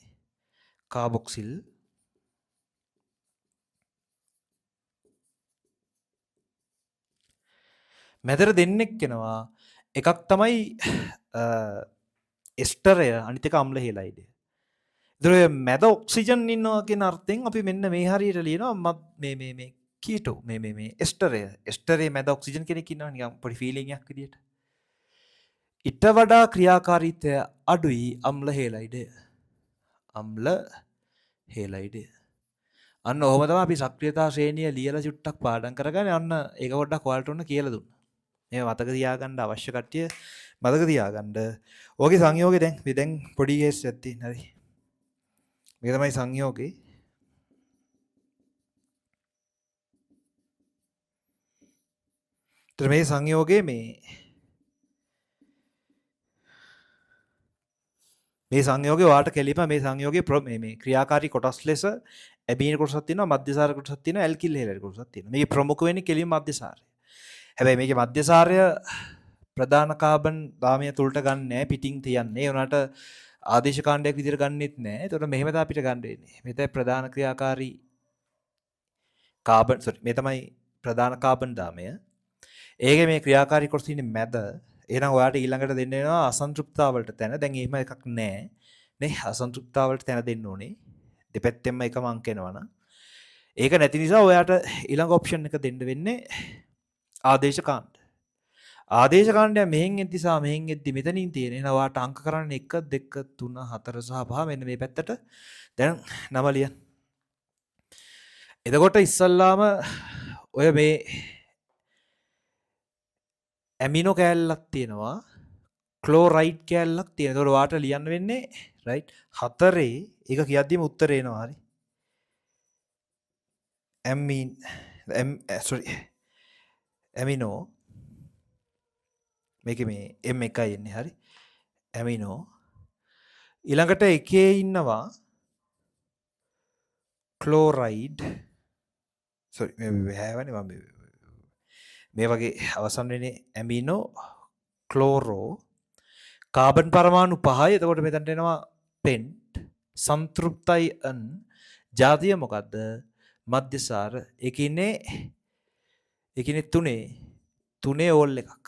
Speaker 1: කාබොක්සිල්. මැදට දෙන්නෙක් එනවා. එකක් තමයි එස්ටරය අනිත් එක අම්ල හේලයිඩ්. ඒතර මැද ඔක්සිජන් ඉන්නවා කියන අර්ථයෙන් අපි මෙන්න මේ හරියට ලියනවා මේ කීටෝ මේ එස්ටරය. එස්ටරේ මැද ඔක්සිජන් කෙනෙක් ඉන්නවා නිකන් පොඩි ෆීලිං එකක් විදියට. ඊට වඩා ක්‍රියාකාරීත්වය අඩුයි අම්ල හේලයිඩ්. අම්ල හේලයිඩ්. අන්න ඔහොම තමයි අපි සක්‍රියතා ශ්‍රේණිය ලියලා චුට්ටක් පාඩම් කරගන්නේ. අන්න ඒක පොඩ්ඩක් ඔයාලට උන්න කියලා දුන්නා. මේ මතක තියාගන්න අවශ්‍ය කට්ටිය මතක තියාගන්න. ඕකේ සංයෝගේ දැන් පොඩි කේස් එකක් තියෙන. හරි. මේක තමයි සංයෝගේ. ඒතර මේ සංයෝගේ මේ සංයෝගේ ඔයාලට කෙලිම මේ සංයෝගේ මේ ක්‍රියාකාරී කොටස් ලෙස ඇබීන කොටසක් තියෙනවා, මධ්‍යසාර කොටසක් තියෙනවා, ඇල්කිල් හෙලරි කොටසක් තියෙනවා. මේකේ ප්‍රමුඛ වෙන්නේ කෙලිම මධ්‍යසාරය. හැබැයි මේකේ මධ්‍යසාරය ප්‍රධාන කාබන් දාමය තුලට ගන්න නැහැ, පිටින් තියන්නේ. ඒ උනාට ආදේශ කාණ්ඩයක් විදිහට ගන්නෙත් නැහැ. ඒතකොට මෙහෙම තමයි අපිට ගන්න වෙන්නේ. මේ තමයි ප්‍රධාන ක්‍රියාකාරී කාබන් මේ තමයි ප්‍රධාන කාබන් දාමය. ඒකේ මේ ක්‍රියාකාරී කොටස ඉන්නේ මැද. එහෙනම් ඔයාලට ඊළඟට දෙන්න වෙනවා අසන්තෘප්තතාවලට තැන. දැන් එහෙම එකක් නැහැ. නේ අසන්තෘප්තතාවලට තැන දෙන්න ඕනේ. දෙපැත්තෙන්ම එකම අංක එනවනම්. ඒක නැති නිසා ඔයාට ඊළඟ ඔප්ෂන් එක දෙන්න වෙන්නේ ආදේශ කාණ්ඩ. ආදේශ කාණ්ඩය මෙහෙන් එද්දි සහ මෙහෙන් එද්දි මෙතනින් තියෙන. එහෙනම් ඔයාට අංක කරන්න 1 2 3 4 සහ 5 මෙන්න මේ පැත්තට දැන් නම ලියන්න. එතකොට ඉස්සල්ලාම ඔය මේ ඇමිනෝ කෑල්ලක් තියෙනවා, ක්ලෝරයිඩ් කෑල්ලක් තියෙනවා. ඒතකොට ඔයාට ලියන්න වෙන්නේ රයිට් 4 ඒක කියද්දිම උත්තරේ එනවා. හරි. ඇමිනෝ මේකේ මේ M එකයි එන්නේ. හරි. ඇමිනෝ ඊළඟට එකේ ඉන්නවා ක්ලෝරයිඩ් මේ වගේ අවසන් වෙන්නේ ඇමිනෝ ක්ලෝරෝ කාබන් පරමාණු 5යි. එතකොට මෙතනට එනවා පෙන්ට් සන්තෘප්තයි අන් ජාතිය මොකද්ද? මධ්‍යසාර. ඒකිනේ තුනේ ඕල් එකක්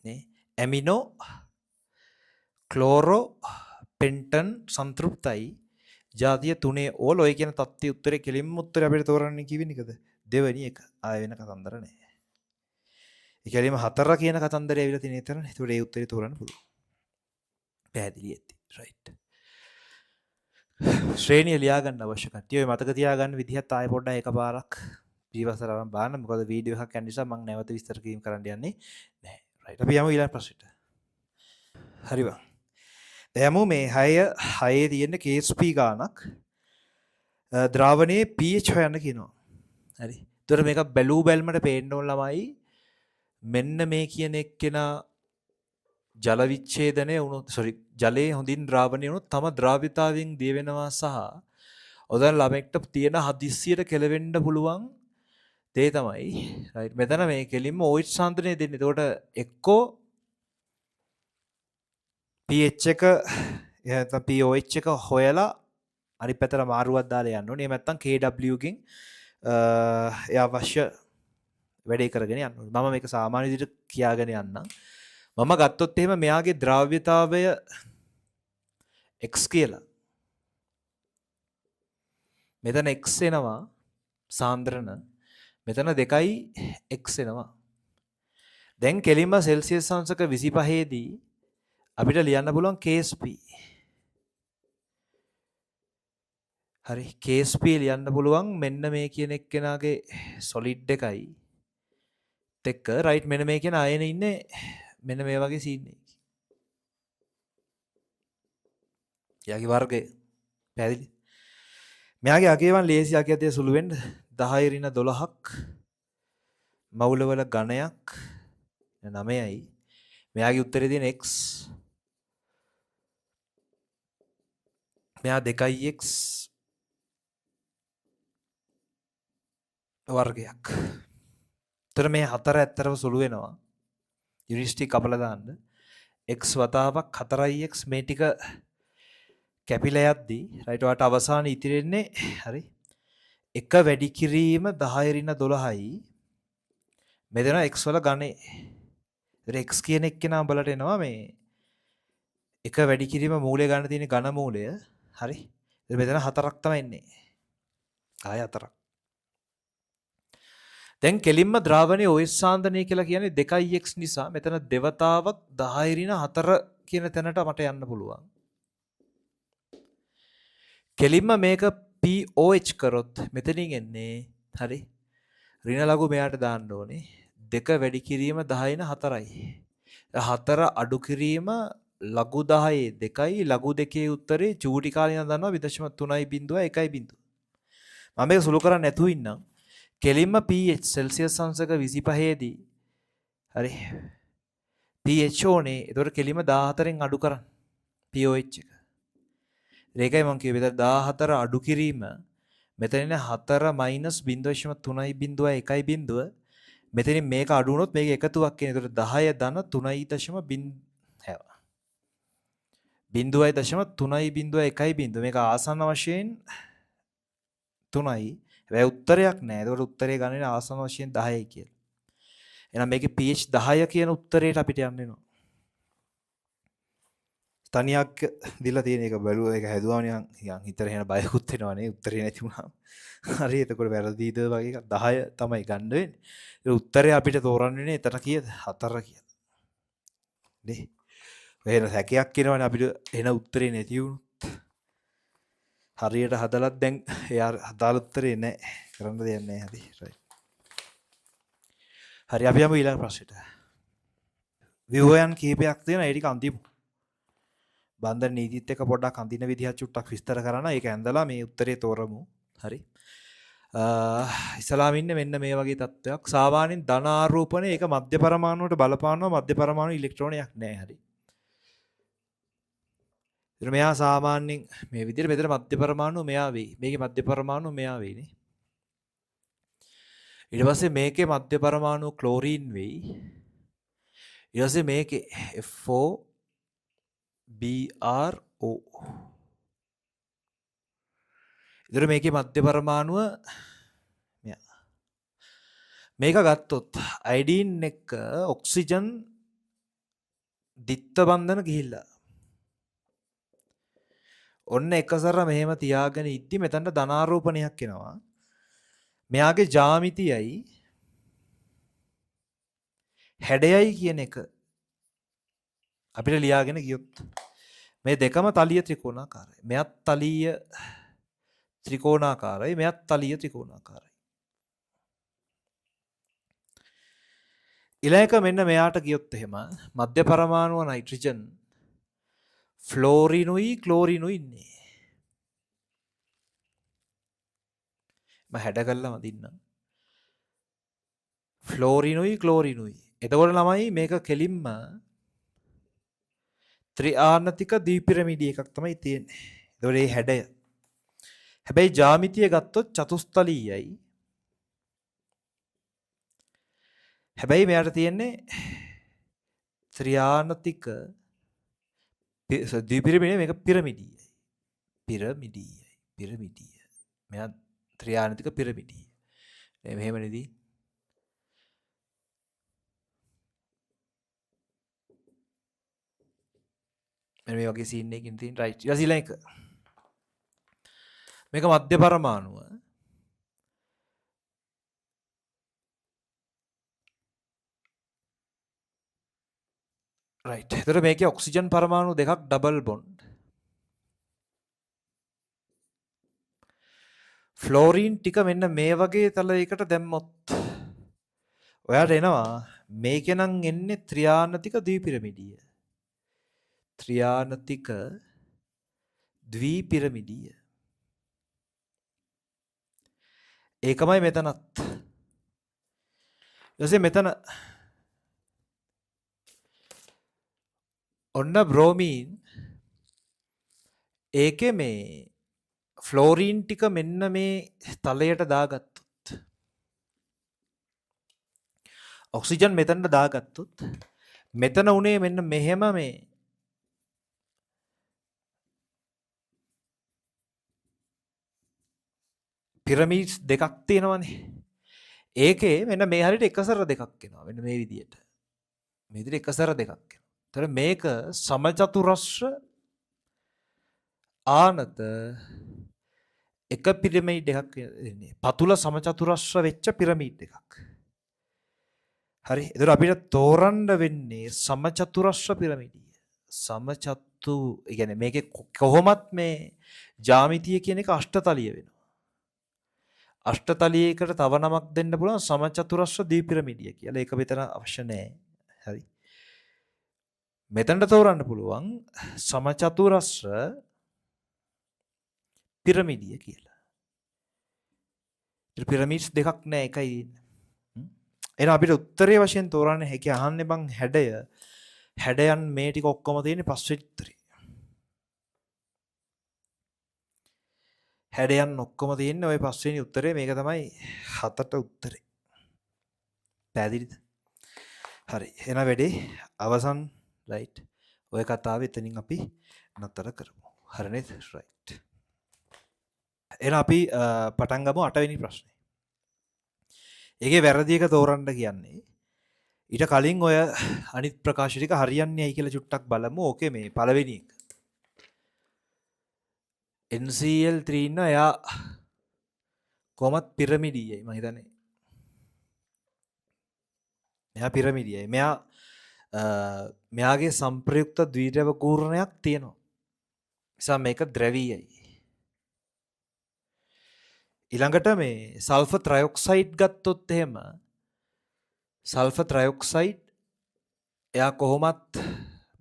Speaker 1: නේ. ඇමිනෝ ක්ලෝරෝ පෙන්ටන් සන්තෘප්තයි ජාතිය තුනේ ඕල්. ඔය කියන තත්ත්වයේ උත්තරේ කෙලින්ම උත්තරේ අපිට තෝරන්න කිව්වේ නිකද? දෙවෙනි එක. ආය වෙන කතන්දර නැහැ. ඒ කියන්නේ 4 කියන කතන්දරය ඇවිල්ලා තියෙන විතරනේ. ඒකට ඒ උත්තරේ තෝරන්න පුළුවන්. පැහැදිලි ඇති. රයිට්. ශ්‍රේණිය ලියා ගන්න අවශ්‍ය කට්ටිය ඔය මතක තියාගන්න විදිහත් ආයෙ පොඩ්ඩක් එකපාරක් පිටිවසර අරන් බලන්න. මොකද වීඩියෝ එකක් යන නිසා මම නැවත විස්තර කිරීම කරන්න යන්නේ නැහැ. රයිට්. අපි යමු ඊළඟ ප්‍රශ්නෙට. හරි බං. දැන් යමු මේ 6 තියෙන KSP ගානක් ද්‍රාවණයේ pH හොයන්න කියනවා. හරි. ඒතර මේක බැලූ බැල්මට පේන්න ඕන ළමයි මෙන්න මේ කියන එක්කෙනා ජල විච්ඡේදනය වුණොත් ජලයේ හොඳින් ද්‍රාවණය වුණොත් තම ද්‍රාවිතාවෙන් දිය වෙනවා සහ ඔතන ළමෙක්ට තියෙන හදිස්සියට කෙලවෙන්න පුළුවන් දේ තමයි රයිට්. මෙතන මේ කෙලින්ම OH සාන්ද්‍රණය දෙන්නේ. එතකොට එක්කෝ pH එක එහෙනම් pOH එක හොයලා අනිත් පැත්තට මාරුවක් දාලා යන්න ඕනේ. එහෙම නැත්නම් KW කින් ඒ අවශ්‍ය වැඩේ කරගෙන යන්න ඕනේ. මම මේක සාමාන්‍ය විදිහට කියාගෙන යන්නම්. මම ගත්තොත් එහෙම මෙයාගේ ද්‍රාව්‍යතාවය x කියලා. මෙතන x එනවා සාන්ද්‍රණ. මෙතන 2යි x එනවා. දැන් කෙලින්ම සෙල්සියස් අංශක 25 දී අපිට ලියන්න පුළුවන් KSP. හරි. KSP ලියන්න පුළුවන් මෙන්න මේ කියන එක්කෙනාගේ solid එකයි එක්ක රයිට්. මෙන්න මේ කියන අයන ඉන්නේ මෙන්න මේ වගේ සීන් එකක. යාගේ වර්ගය පැහැදිලි. මෙයාගේ අගයවන් ලේසි අගයතිය සුළු වෙන්න 10^12ක් මවුලවල ඝනයක් 9යි. මෙයාගේ උත්තරේ තියෙන x. මෙයා 2x වර්ගයක්. එතන මේ 4 ඇත්තරම සුළු වෙනවා. යුනිස්ටි කපලා දාන්න x වතාවක් 4x මේ ටික කැපිලා යද්දී රයිට්. ඔයාලට අවසානයේ ඉතිරෙන්නේ හරි එක වැඩි කිරීම 10^12යි. මෙතන x වල ඝනේ. ඒතර x කියන එක්කෙනා බලට එනවා මේ එක වැඩි කිරීම මූලය ගන්න තියෙන ඝන මූලය. හරි. ඒතර මෙතන 4ක් තමයි එන්නේ. ආය 4ක්. දැන් කෙලින්ම ද්‍රාවණයේ OH සාන්ද්‍රණය කියලා කියන්නේ 2x නිසා මෙතන දෙවතාවක් 10^4 කියන තැනට මට යන්න පුළුවන්. කෙලින්ම මේක POH කරොත් මෙතනින් එන්නේ හරි ඍණ ලඝු මෙයාට දාන්න ඕනේ 2 වැඩි කිරීම 10 න 4යි 4 අඩු කිරීම ලඝු 10 2යි ලඝු 2 උත්තරේ චූටි කාලේ ඉඳන් දන්නවා 0.3.1 මම මේක සුළු කරන්නේ නැතුව ඉන්නම් කෙලින්ම pH සෙල්සියස් අංශක 25 දී හරි pH ඕනේ ඒතකොට කෙලින්ම 14න් අඩු කරන්න pOH එක ඒකයි මම කිව්වේ 14 අඩු කිරීම මෙතන ඉන්නේ 4 -0.3.1 මෙතනින් මේක අඩු වුණොත් මේක එකතුවක් කියන. ඒතකොට 10 ධන 3.0.3.1 මේක ආසන්න වශයෙන් 3යි. හැබැයි උත්තරයක් නෑ. ඒතකොට උත්තරේ ගන්නේ ආසන්න වශයෙන් 10යි කියලා. එහෙනම් මේකේ pH 10 කියන උත්තරේට අපිට යන්න වෙනවා. තනියක් දීලා තියෙන එක බැලුවා ඒක හැදුවා නිකන් හිතට එන බයකුත් වෙනවනේ උත්තරේ නැති වුණාම. හරි එතකොට වැරදීද වගේ එකක් 10 තමයි ගන්න වෙන්නේ. ඒ උත්තරේ අපිට තෝරන්න වෙන්නේ එතන කීයද? 4 කියලා. නේ. එහෙන හැකයක් කියනවනේ අපිට එන උත්තරේ නැති වුණොත්. හරියට හදලත් දැන් එයා හදාල උත්තරේ නැහැ. කරන්න දෙයක් නැහැ හරි. රයිට්. හරි අපි යමු ඊළඟ ප්‍රශ්නෙට. ව්‍යුහයන් කීපයක් තියෙනවා ඒ ටික අන්තිමු. බන්ධන නීතිත් එක්ක පොඩ්ඩක් අඳින විදිහට චුට්ටක් විස්තර කරන්න. ඒක ඇඳලා මේ උත්තරේ තෝරමු. හරි. ඉස්ලාම ඉන්නේ මෙන්න මේ වගේ තත්ත්වයක්. සාමාන්‍යයෙන් ධන ආරෝපණය ඒක මධ්‍ය පරමාණුවට බලපානවා. මධ්‍ය පරමාණු ඉලෙක්ට්‍රෝනයක් නැහැ. හරි. ඉතින් මෙයා සාමාන්‍යයෙන් මේ විදිහට මෙතන මධ්‍ය පරමාණු මෙයා වෙයි. මේකේ මධ්‍ය පරමාණු මෙයා වෙයිනේ. ඊට පස්සේ මේකේ මධ්‍ය පරමාණු ක්ලෝරින් වෙයි. ඊට පස්සේ මේකේ FO BRO. ඉතින් මේකේ මධ්‍ය පරමාණුව මේක ගත්තොත් අයඩීන් එක ඔක්සිජන් දිත්ත බන්ධන ගිහිල්ලා ඔන්න එකසර මෙහෙම තියාගෙන ඉද්දි මෙතනට ධනාරෝපණයක් එනවා. මෙයාගේ ජ්‍යාමිතියයි හැඩයයි කියන එක අපිට ලියාගෙන ගියොත් මේ දෙකම තලීය ත්‍රිකෝණාකාරයි. මෙයත් තලීය ත්‍රිකෝණාකාරයි. මෙයත් තලීය ත්‍රිකෝණාකාරයි. ඊළඟ මෙන්න මෙයාට ගියොත් එහෙම මධ්‍ය පරමාණුව නයිට්‍රජන් ෆ්ලෝරිනුයි ක්ලෝරිනුයි ඉන්නේ. මම හැඩ කළා මදින්නම්. ෆ්ලෝරිනුයි ක්ලෝරිනුයි. එතකොට ළමයි මේක කෙලින්ම ත්‍රිආනතික ද්විපිරමිඩි එකක් තමයි තියෙන්නේ. එතකොට මේ හැඩය. හැබැයි ජ්‍යාමිතිය ගත්තොත් චතුස්තලීයයි. හැබැයි මෙයාට තියෙන්නේ ත්‍රිආනතික ද්විපිරමිඩි මේක පිරමිඩියයි. පිරමිඩිය. මෙයා ත්‍රිආනතික පිරමිඩිය. මෙහෙම නේද? මේ වගේ සීන් එකකින් තියෙන රයිට්. ඊට පස්සේ එක මේක මධ්‍ය පරමාණුව රයිට්. එතකොට මේකේ ඔක්සිජන් පරමාණු දෙකක් ඩබල් බොන්ඩ්. ෆ්ලෝරින් ටික මෙන්න මේ වගේ තලයකට දැම්මොත් ඔයාට එනවා මේකේ නම් එන්නේ ත්‍රිආනතික ද්විපිරමිඩිය. ත්‍රිආනතික ද්විපිරමිඩිය. ඒකමයි මෙතනත්. ඊටසේ මෙතන ඔන්න බ්‍රෝමීන් ඒකේ මේ ෆ්ලෝරින් ටික මෙන්න මේ තලයට දාගත්තොත් ඔක්සිජන් මෙතනට දාගත්තොත් මෙතන උනේ මෙන්න මෙහෙම මේ පිරමීඩ්ස් දෙකක් තියෙනවනේ. ඒකේ මෙන්න මේ හරියට එකසර දෙකක් එනවා. මෙන්න මේ විදියට. මේ විදියට එකසර දෙකක් එනවා. ඒතර මේක සමචතුරස්‍ර ආනත එක පිරමීඩ් එකක් වෙන්නේ. පතුල සමචතුරස්‍ර වෙච්ච පිරමීඩ් එකක්. හරි. ඒතර අපිට තෝරන්න වෙන්නේ සමචතුරස්‍ර පිරමීඩිය. සමචත්තු කියන්නේ මේකේ කොහොමත් මේ ජ්‍යාමිතිය කියන එක අෂ්ටතලිය වෙනවා. අෂ්ටතලියයකට තව නමක් දෙන්න පුළුවන් සමචතුරස්‍ර දීපිරමිඩිය කියලා. ඒක විතර අවශ්‍ය නැහැ. හරි. මෙතනට තෝරන්න පුළුවන් සමචතුරස්‍ර පිරමිඩිය කියලා. පිරමිඩ්ස් දෙකක් නෑ එකයි. එහෙනම් අපිට උත්තරේ වශයෙන් තෝරන්න හැකි අහන්නේ බං හැඩයන් මේ ටික ඔක්කොම තියෙන්නේ පස්වෙනි උත්තරේ. හැඩයන් ඔක්කොම තියෙන්නේ ওই පස්වෙනි උත්තරේ. මේක තමයි 7ට උත්තරේ. පැහැදිලිද? හරි. එහෙනම් වැඩේ අවසන් රයිට්. ඔය කතාව එතනින් අපි නතර කරමු. හරි නේද? රයිට්. එහෙනම් අපි පටන් ගමු 8 වෙනි ප්‍රශ්නේ. ඒකේ වැරදි එක තෝරන්න කියන්නේ ඊට කලින් ඔය අනිත් ප්‍රකාශ ටික හරියන්නේයි කියලා චුට්ටක් බලමු. ඕකේ මේ පළවෙනි එක. NCl3 ඉන්න එයා කොහොමත් පිරමිඩියයි මම හිතන්නේ. එයා පිරමිඩියයි. මෙයාගේ සංප්‍රයුක්ත ද්විද්‍රව කූර්ණයක් තියෙනවා. නිසා මේක ද්‍රවීයයි. ඊළඟට මේ සල්ෆර් ට්‍රයොක්සයිඩ් ගත්තොත් එහෙම සල්ෆර් ට්‍රයොක්සයිඩ් එයා කොහොමත්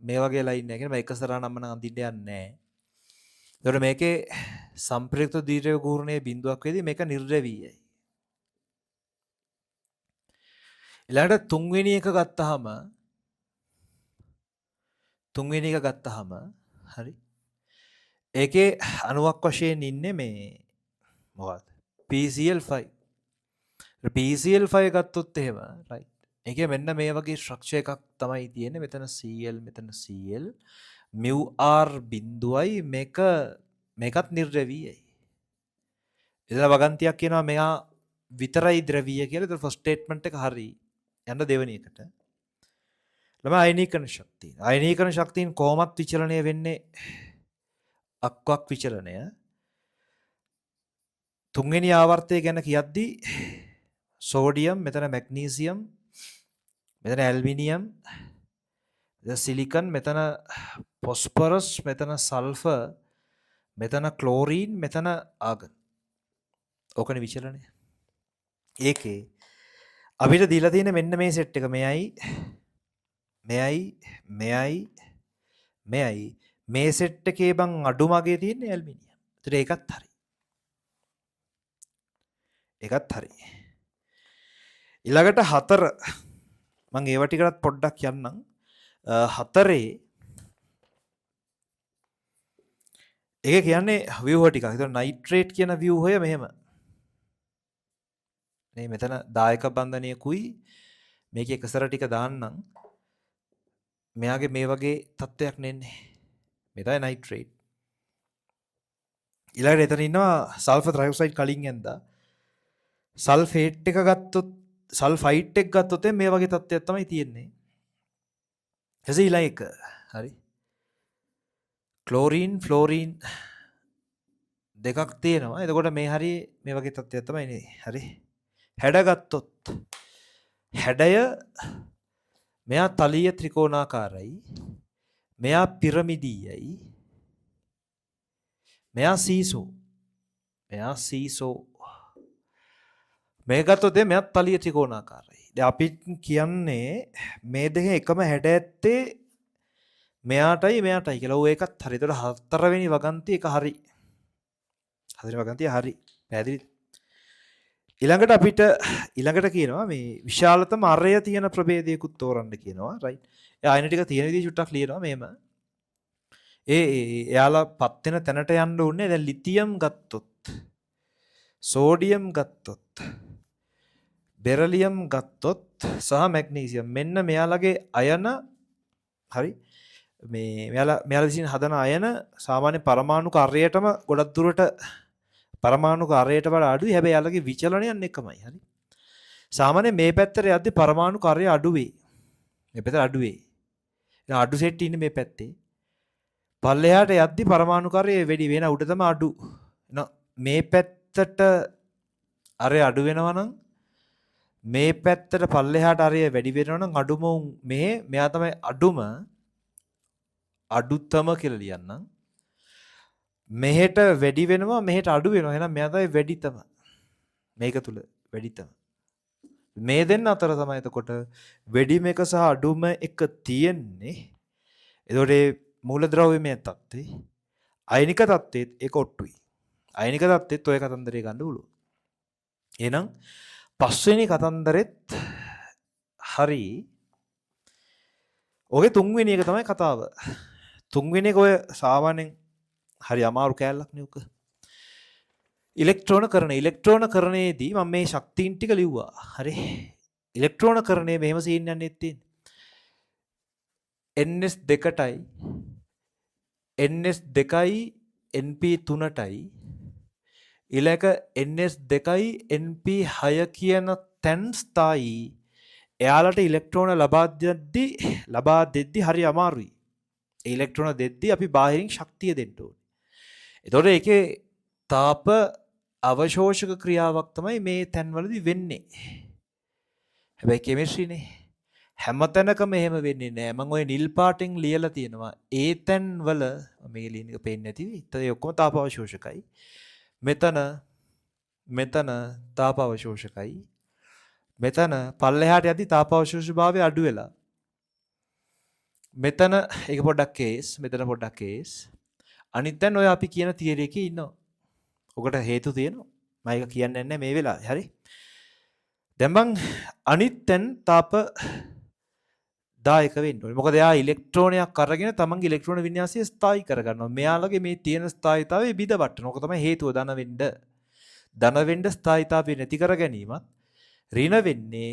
Speaker 1: මේ වගේ ලයින් එකකින් මම එක සරා නම් නම් අඳින්න යන්නේ නැහැ. ඒතකොට මේකේ සංප්‍රයුක්ත ද්විද්‍රව කූර්ණයේ බිඳුවක් වෙදී මේක නිර්ද්‍රවීයයි. ඊළඟට තුන්වෙනි එක ගත්තාම හරි. ඒකේ අණුවක් වශයෙන් ඉන්නේ මේ මොකක්ද? PCl5. PCl5 ගත්තොත් එහෙම right. ඒකේ මෙන්න මේ වගේ ස්ට්‍රක්චර් එකක් තමයි තියෙන්නේ. මෙතන Cl මෙතන Cl μr බිඳුවයි මේකත් නිර්ද්‍රවීයයි. එතන වගන්තියක් කියනවා මෙයා විතරයි ද්‍රවීය කියලා. ඒක ෆස්ට් ස්ටේට්මන්ට් එක හරි. යන්න දෙවෙනි එකට. ළමයි අයනීකරණ ශක්තිය. අයනීකරණ ශක්තියින් කොහොමත් විචලනය වෙන්නේ අක්වක් විචලනය. තුන්වෙනි ආවර්තය ගැන කියද්දී සෝඩියම් මෙතන මැග්නීසියම් මෙතන ඇල්මිනියම් මෙතන සිලිකන් මෙතන ෆොස්ෆරස් මෙතන සල්ෆර් මෙතන ක්ලෝරීන් මෙතන ආගන්. ඕකනේ විචලනය. ඒකේ අපිට දීලා තියෙන මෙන්න මේ සෙට් එක මෙයයි මේ සෙට් එකේ බං අඩුමගේ තියෙන්නේ ඇල්මිනියම්. ඒතර ඒකත් හරි. ඊළඟට 4 මම ඒව ටිකටත් පොඩ්ඩක් යන්නම්. 4 ඒක කියන්නේ ව්‍යුහ ටිකක්. ඒතර නයිට්‍රේට් කියන ව්‍යුහය මෙහෙම. මේ මෙතන දායක බන්ධනයකුයි මේක එකසර ටික දාන්නම්. මෙයාගේ මේ වගේ තත්ත්වයක් නෙන්නේ. මේ තමයි නයිට්‍රේට්. ඊළඟට එතන ඉන්නවා සල්ෆර් ට්‍රයොක්සයිඩ් කලින් යන්දා. සල්ෆේට් එක ගත්තොත් සල්ෆයිට් එක ගත්තොත් මේ වගේ තත්ත්වයක් තමයි තියෙන්නේ. එසේ ඊළඟ එක හරි. ක්ලෝරීන් ෆ්ලෝරීන් දෙකක් තියෙනවා. එතකොට මේ හරිය මේ වගේ තත්ත්වයක් තමයි නේ. හරි. හැඩ ගත්තොත් හැඩය මෙයා තලීය ත්‍රිකෝණාකාරයි. මෙයා පිරමිඩීයයි. මෙයා සීසෝ. මේ ගත්තොත් මෙයාත් තලීය ත්‍රිකෝණාකාරයි. දැන් අපි කියන්නේ මේ දෙකේ එකම හැඩ ඇත්තේ මෙයාටයි කියලා. ඔය එකත් හරි. ඒතකොට හතරවෙනි වගන්තිය එක හරි. හතරවෙනි වගන්තිය හරි. පැහැදිලිද? ඊළඟට කියනවා මේ විශාලතම අරය තියෙන ප්‍රභේදයකුත් තෝරන්න කියනවා. රයිට්. ඒ ආයන ටික තියෙන විදිහ චුට්ටක් ලියනවා මෙහෙම. එයාලා පත් වෙන තැනට යන්න ඕනේ. දැන් ලිතියම් ගත්තොත් සෝඩියම් ගත්තොත් බෙරලියම් ගත්තොත් සහ මැග්නීසියම් මෙන්න මෙයාලගේ අයන හරි මේ මෙයාලා විසින් හදන අයන සාමාන්‍ය පරමාණු කාර්යයටම ගොඩක් දුරට පරමාණු කාර්යයට වඩා අඩුයි. හැබැයි යාලගේ විචලනයන් එකමයි. හරි. සාමාන්‍ය මේ පැත්තට යද්දි පරමාණු කාර්යය අඩු වෙයි. මේ පැත්තට අඩු වෙයි. දැන් අඩු සෙට් ඉන්නේ මේ පැත්තේ. පල්ලෙහාට යද්දි පරමාණු කාර්යය වැඩි වෙන උඩ තමයි අඩු. මේ පැත්තට අරය අඩු වෙනවා නම් මේ පැත්තට පල්ලෙහාට අරය වැඩි වෙනවා නම් අඩුම මෙයා තමයි අඩුම අඩුතම කියලා ලියන්නම්. මෙහෙට වැඩි වෙනවා මෙහෙට අඩු වෙනවා. එහෙනම් මෙයා තමයි වැඩිතම. මේක තුල වැඩිතම. මේ දෙන්න අතර තමයි එතකොට වැඩිම එක සහ අඩුම එක තියෙන්නේ. එතකොට මේ මූලද්‍රව්‍යමය තත්ත්වේ අයනික තත්ත්වෙත් ඒක ඔට්ටුයි. අයනික තත්ත්වෙත් ඔය කතන්දරේ ගන්න පුළුවන්. එහෙනම් පස්වෙනි කතන්දරෙත් හරි. ඔගේ තුන්වෙනි එක තමයි කතාව. තුන්වෙනි එක ඔය සාමාන්‍යයෙන් හරි අමාරු කෑල්ලක් නේ උක. ඉලෙක්ට්‍රෝනකරණයේදී මම මේ ශක්තියින් ටික ලිව්වා. හරි. ඉලෙක්ට්‍රෝනකරණයේ මෙහෙම සීන් යන්නේ තියෙන්නේ. ns 2ටයි ns 2යි np 3ටයි ඊළඟ ns 2යි np 6 කියන තැන් ස්ථායි එයාලට ඉලෙක්ට්‍රෝන ලබා දෙද්දි හරි අමාරුයි. ඒ ඉලෙක්ට්‍රෝන දෙද්දි අපි බාහිරින් ශක්තිය දෙන්න ඕනේ. එතකොට ඒකේ තාප අවශෝෂක ක්‍රියාවක් තමයි මේ තැන්වලදී වෙන්නේ. හැබැයි කෙමිස්ට්‍රිනේ හැමතැනකම එහෙම වෙන්නේ නෑ. මම ওই නිල් පාටින් ලියලා තියෙනවා. ඒ තැන්වල මේ ලියන එක පේන්නේ නැති වෙයි. ඒ ඔක්කොම තාප අවශෝෂකයි. මෙතන තාප අවශෝෂකයි. මෙතන පල්ලෙහාට යද්දි තාප අවශෝෂභාවය අඩු වෙලා. මෙතන ඒක පොඩ්ඩක් කේස්, මෙතන පොඩ්ඩක් කේස්. අනිත් දැන් ඔය අපි කියන තියරි එකේ ඉන්නවා. ඔකට හේතු තියෙනවා. මම ඒක කියන්නේ නැහැ මේ වෙලාවේ. හරි. දැන් මං අනිත් දැන් තාප දායක වෙන්න ඕනේ. මොකද එයා ඉලෙක්ට්‍රෝනයක් අරගෙන තමන්ගේ ඉලෙක්ට්‍රෝන වින්‍යාසය ස්ථායි කරගන්නවා. මෙයාලගේ මේ තියෙන ස්ථායීතාවය බිඳවට්ටන. ඕක තමයි හේතුව ධන වෙන්න. ධන වෙන්න ස්ථායීතාවය නැති කර ගැනීමත් ඍණ වෙන්නේ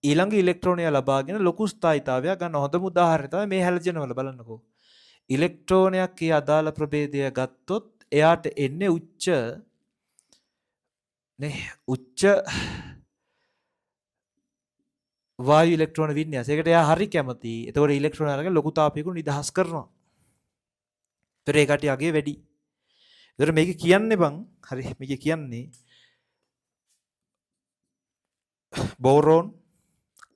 Speaker 1: ඊළඟ ඉලෙක්ට්‍රෝනය ලබාගෙන ලොකු ස්ථායීතාවයක් ගන්න. හොඳම උදාහරණය තමයි මේ හැලජන් වල බලන්නකෝ. ඉලෙක්ට්‍රෝනයක් ඒ අදාළ ප්‍රභේදය ගත්තොත් එයාට එන්නේ උච්ච වායු ඉලෙක්ට්‍රෝන වින්‍යාසය. ඒකට එයා හරි කැමතියි. එතකොට ඉලෙක්ට්‍රෝන අරගෙන ලොකු තාපයකට නිදහස් කරනවා. ඒතර ඒ කටියගේ වැඩි. ඒතර මේක කියන්නේ බං හරි මේක කියන්නේ බෝරෝන්